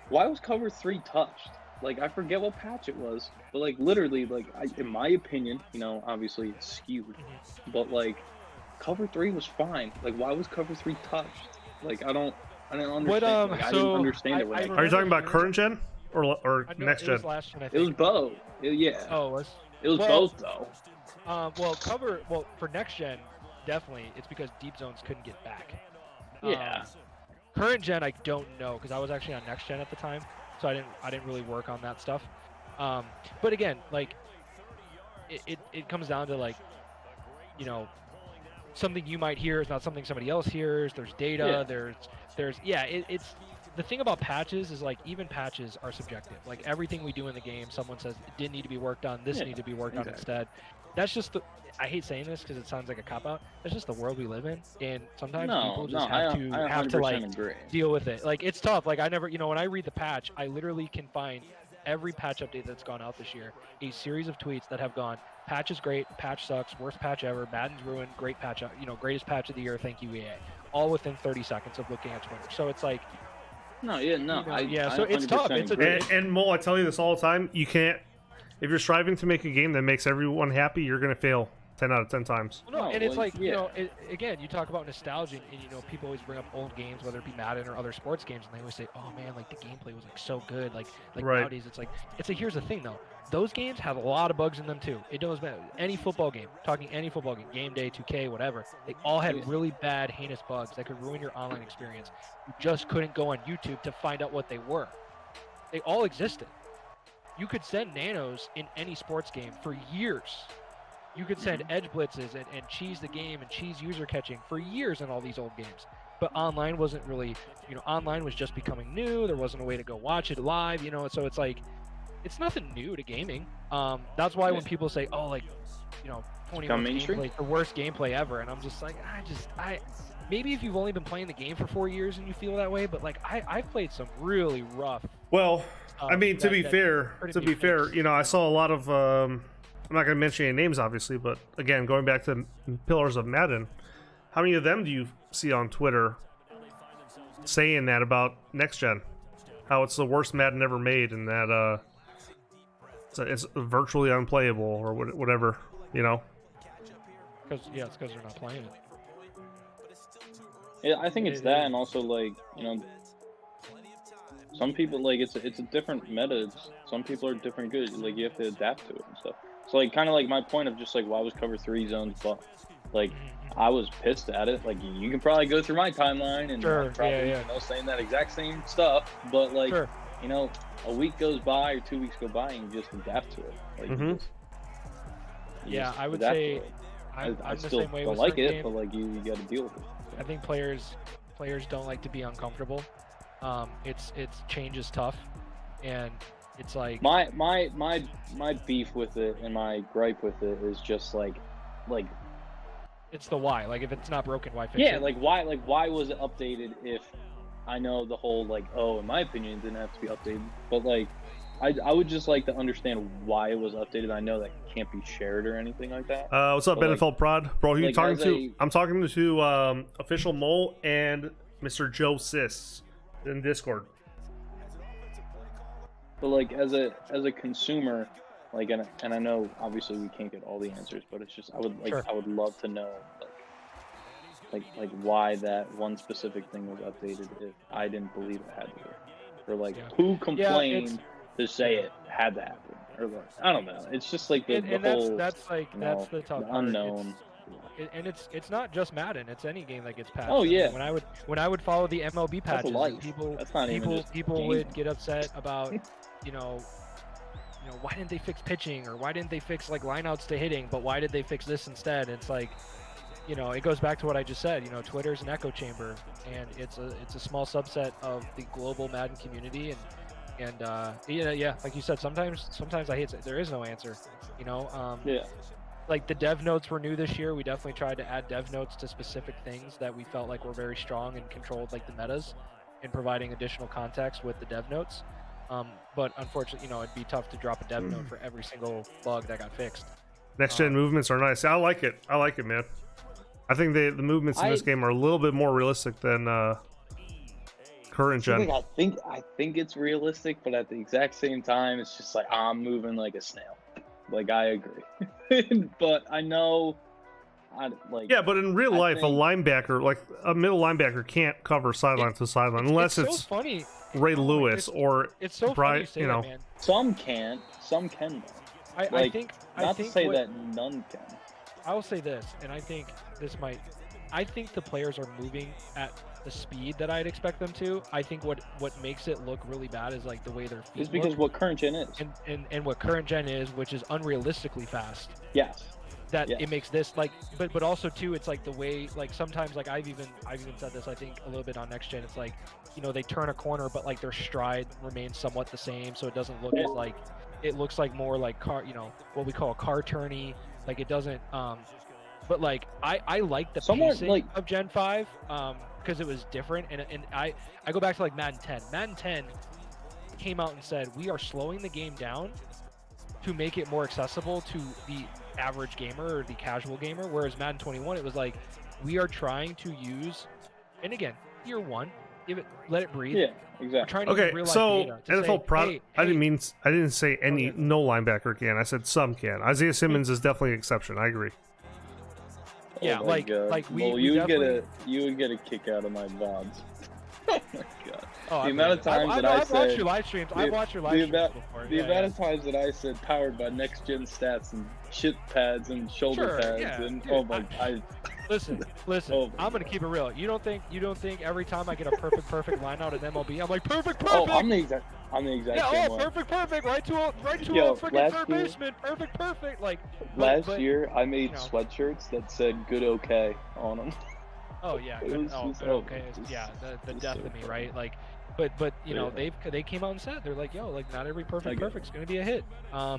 why was cover 3 touched? Like I forget what patch it was, but like literally, like in my opinion, you know, obviously it's skewed, but like cover 3 was fine. Like why was cover 3 touched? Like I didn't understand. What, like, I didn't so understand it when I I remember Are you talking about hearing- current gen or I know next it gen? was last gen, I it was think. both. Yeah, Oh, it was. it was well- both though. Well, for next gen, definitely, it's because deep zones couldn't get back. Yeah. Current gen, I don't know because I was actually on next gen at the time, so I didn't really work on that stuff. But again, like it comes down to like, you know, something you might hear is not something somebody else hears. There's data. Yeah. It's the thing about patches is like even patches are subjective. Like everything we do in the game, someone says it didn't need to be worked on. This Yeah, needed to be worked on exactly. instead. That's just the. I hate saying this because it sounds like a cop out. That's just the world we live in, and sometimes people just have to I have to 100% like agree. deal with it. Like it's tough. Like I never, you know, when I read the patch, I literally can find every patch update that's gone out this year, a series of tweets that have gone, patch is great, patch sucks, worst patch ever, Madden's ruined, great patch, you know, greatest patch of the year, thank you EA. All within 30 seconds of looking at Twitter. So it's like, No, yeah, so it's tough. It's a- agree. And Mo, I tell you this all the time. You can't, if you're striving to make a game that makes everyone happy, you're gonna fail. 10 out of 10 times. Well, no, No, and it's like, like, again, you talk about nostalgia, and people always bring up old games, whether it be Madden or other sports games, and they always say, "Oh man, like the gameplay was like so good." Like Right. nowadays, it's like here's the thing though, those games have a lot of bugs in them too. It doesn't matter. Any football game, talking any football game, Game Day, 2K, whatever, they all had really bad, heinous bugs that could ruin your online experience. You just couldn't go on YouTube to find out what they were. They all existed. You could send nanos in any sports game for years. You could send edge blitzes and cheese the game and cheese user catching for years in all these old games. But online wasn't really, online was just becoming new. There wasn't a way to go watch it live, so it's like, it's nothing new to gaming. That's why when people say, oh, like, 21 gameplay, the worst gameplay ever. And I'm just like, maybe if you've only been playing the game for 4 years and you feel that way, but like, I've played some really rough. Well, I mean, to be fair, I saw a lot of, I'm not going to mention any names, obviously, but again, going back to the pillars of Madden, how many of them do you see on Twitter saying that about Next Gen? How it's the worst Madden ever made, and that it's virtually unplayable or whatever, Because it's because they're not playing it. Yeah, I think it's that, and also like some people like it's a different meta. Some people are different good. Like you have to adapt to it and stuff. So like kind of like my point of just like why was cover 3 zones, but like I was pissed at it. Like you can probably go through my timeline and probably saying that exact same stuff, but like a week goes by or 2 weeks go by and you just adapt to it. Like, I would say I'm the same way with like it, games. but like you got to deal with it. I think players don't like to be uncomfortable. It's change is tough, and it's like my beef with it and my gripe with it is just like it's the why. Like if it's not broken, why fix it? Yeah, like why was it updated if I know the whole like in my opinion it didn't have to be updated, but like I would just like to understand why it was updated. I know that can't be shared or anything like that. What's up, Benefeld Prod? Bro, who you talking to? I'm talking to Official Mole and Mr. Joe Sis in Discord. But like as a consumer, like and I know obviously we can't get all the answers, but it's just I would love to know like why that one specific thing was updated if I didn't believe it had to be, or like who complained to say it had to happen, or like I don't know. It's just like the whole that's the tough part. Unknown. And it's not just Madden; it's any game that gets patched. Oh yeah. I mean, when I would follow the MLB patches, people would get upset about why didn't they fix pitching, or why didn't they fix like lineouts to hitting, but why did they fix this instead? It's like it goes back to what I just said. Twitter's an echo chamber, and it's a small subset of the global Madden community, and like you said, sometimes I hate it. There is no answer. Like the dev notes were new this year. We definitely tried to add dev notes to specific things that we felt like were very strong and controlled, like the metas, and providing additional context with the dev notes. But unfortunately, it'd be tough to drop a dev note for every single bug that got fixed. Next gen movements are nice. I like it, man. I think the movements in this game are a little bit more realistic than current gen. I think it's realistic, but at the exact same time, it's just like I'm moving like a snail. Like I agree, but I know, but in real life, a linebacker, like a middle linebacker, can't cover sideline to sideline unless it's so funny. Ray Lewis or it's so funny you say that, man. Some can though. I think to say that none can. I will say this, and I think I think the players are moving at the speed that I'd expect them to. I think what makes it look really bad is like the way their feet It's because what current gen is. And what current gen is, which is unrealistically fast. Yes. It makes this like but also too, it's like the way, like sometimes, like I've even said this, I think a little bit on next gen, it's like they turn a corner but like their stride remains somewhat the same, so it doesn't look as like, it looks like more like car, what we call a car tourney. Like it doesn't but like I like the pacing of Gen 5 because it was different, and I go back to like Madden 10. Madden 10 came out and said we are slowing the game down to make it more accessible to the average gamer or the casual gamer, whereas Madden 21 it was like we are trying to use, and again, year one, let it breathe. Yeah, exactly. Okay, so NFL product. I didn't say no linebacker can. I said some can. Isaiah Simmons is definitely an exception. I agree. Yeah, Oh my God. like we, well, we you would definitely. get a kick out of my VODs. Oh my God. Oh, The amount of times that I've watched said your live streams. I've watched your live the streams amount before. the Yeah, amount yeah. of times that I said powered by next gen stats and shit pads and shoulder Sure, pads yeah, and dude, oh my Listen. Oh my I'm gonna keep it real. You don't think every time I get a perfect line out in MLB, I'm like perfect. Oh, I'm the exact Yeah, same oh, way. perfect. Right to a Yo, freaking last third year- baseman. Perfect. Like Last year, I made you know. sweatshirts that said "good okay" on them. Oh yeah, It good, was just- good, okay. Yeah, the it's death so of me, funny. right? Like, but you know Yeah. they came out and said they're like, yo, like not every I get it. perfect's gonna be a hit. Yeah,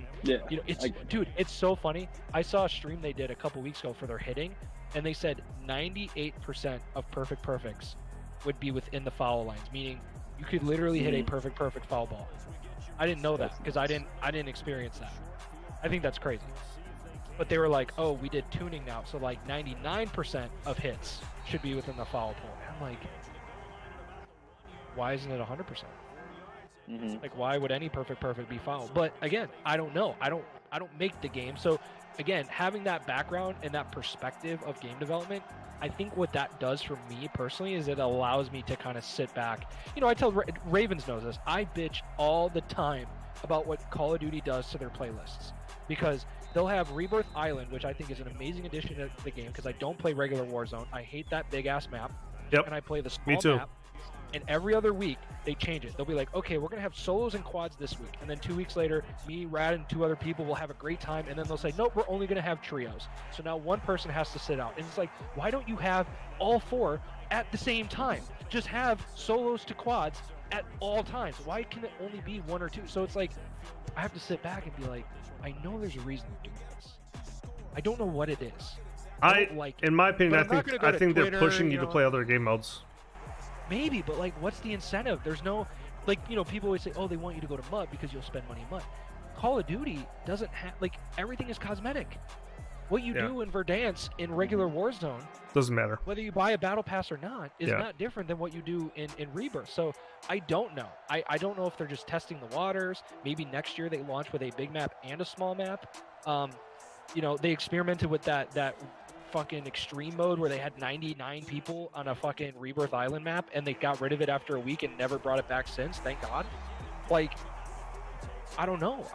You know, it's I get it. dude, it's so funny. I saw a stream they did a couple weeks ago for their hitting, and they said 98% of perfects would be within the foul lines, meaning you could literally hit a perfect foul ball. I didn't know that because I didn't experience that. I think that's crazy. But they were like, oh, we did tuning now, so like 99% of hits should be within the foul pole. And I'm like, why isn't it 100%? Like, why would any perfect be foul? But again, I don't know. I don't make the game. So again, having that background and that perspective of game development, I think what that does for me personally is it allows me to kind of sit back. You know, I tell Ravens knows this. I bitch all the time about what Call of Duty does to their playlists because they'll have Rebirth Island, which I think is an amazing addition to the game because I don't play regular Warzone. I hate that big ass map. Yep. And I play the small Me too. map. And every other week they change it. They'll be like, okay, we're gonna have solos and quads this week, and then 2 weeks later, me, Rad, and 2 other people will have a great time, and then they'll say, nope, we're only gonna have trios. So now one person has to sit out, and it's like, why don't you have all 4 at the same time? Just have solos to quads at all times. Why can it only be 1 or 2? So it's like, I have to sit back and be like, I know there's a reason to do this. I don't know what it is. I don't like it. In my opinion, But I'm not gonna go I to think they're Twitter, pushing you you to know. play other game modes. Maybe, but like, what's the incentive? There's no, like, you know, people always say, oh, they want you to go to MUD because you'll spend money in MUD. Call of Duty doesn't have, like, everything is cosmetic. What you do in Verdansk in regular Warzone, Doesn't matter. whether you buy a battle pass or not, is Yeah. not different than what you do in Rebirth. So I don't know. I don't know if they're just testing the waters. Maybe next year they launch with a big map and a small map. You know, they experimented with that fucking extreme mode where they had 99 people on a fucking Rebirth Island map and they got rid of it after a week and never brought it back since. Thank God. Like, I don't know.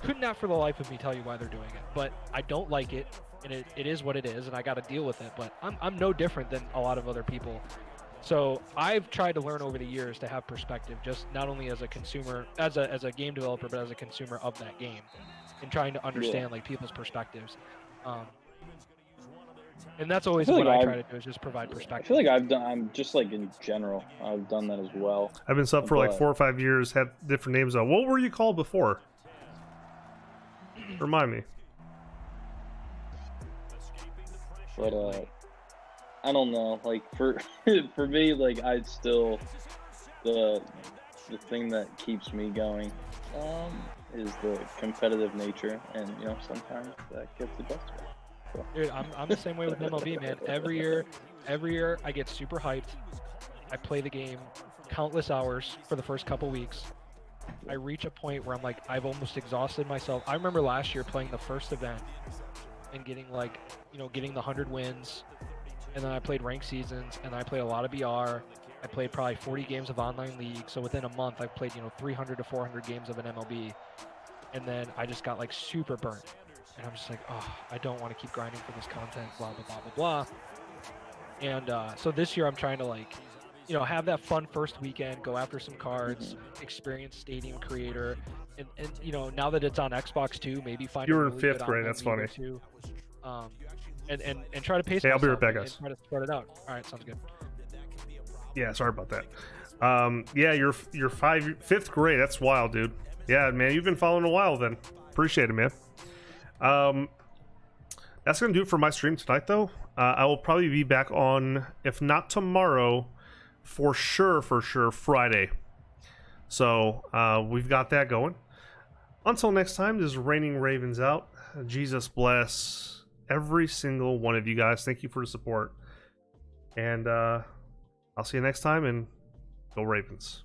Could not for the life of me tell you why they're doing it, but I don't like it, and it is what it is, and I got to deal with it. But I'm no different than a lot of other people. So I've tried to learn over the years to have perspective, just not only as a consumer, as a game developer, but as a consumer of that game, and trying to understand like people's perspectives. And that's always what I try to do, is just provide perspective. I feel like I'm just like in general, I've done that as well. I've been sub for like But- 4 or 5 years, had different names on. What were you called before? Remind me. But I don't know. Like for for me, like I'd still the thing that keeps me going is the competitive nature, and you know sometimes that gets the best of me. So. Dude, I'm the same way with MLB, man. Every year I get super hyped. I play the game countless hours for the first couple weeks. I reach a point where I'm like, I've almost exhausted myself. I remember last year playing the first event and getting like, you know, getting the 100 wins, and then I played ranked seasons, and I played a lot of BR. I played probably 40 games of online league. So within a month, I played, you know, 300 to 400 games of an MLB, and then I just got like super burnt. And I'm just like, oh, I don't want to keep grinding for this content, blah, blah, blah, blah, blah. And so this year I'm trying to like, you know, have that fun first weekend, go after some cards, experience Stadium Creator. And you know, now that it's on Xbox too, maybe find You a were in really 5th good grade, online that's league or funny. two. And try to pace Hey, I'll be myself right back, and guys. try to spread it out. All right, sounds good. Yeah, sorry about that. Yeah, you're 5th grade. That's wild, dude. Yeah, man, you've been following a while then. Appreciate it, man. That's gonna do it for my stream tonight, though. I will probably be back on, if not tomorrow, for sure, Friday. So we've got that going. Until next time, this is Raining Ravens out. Jesus bless every single one of you guys. Thank you for the support. And I'll see you next time, and go Ravens.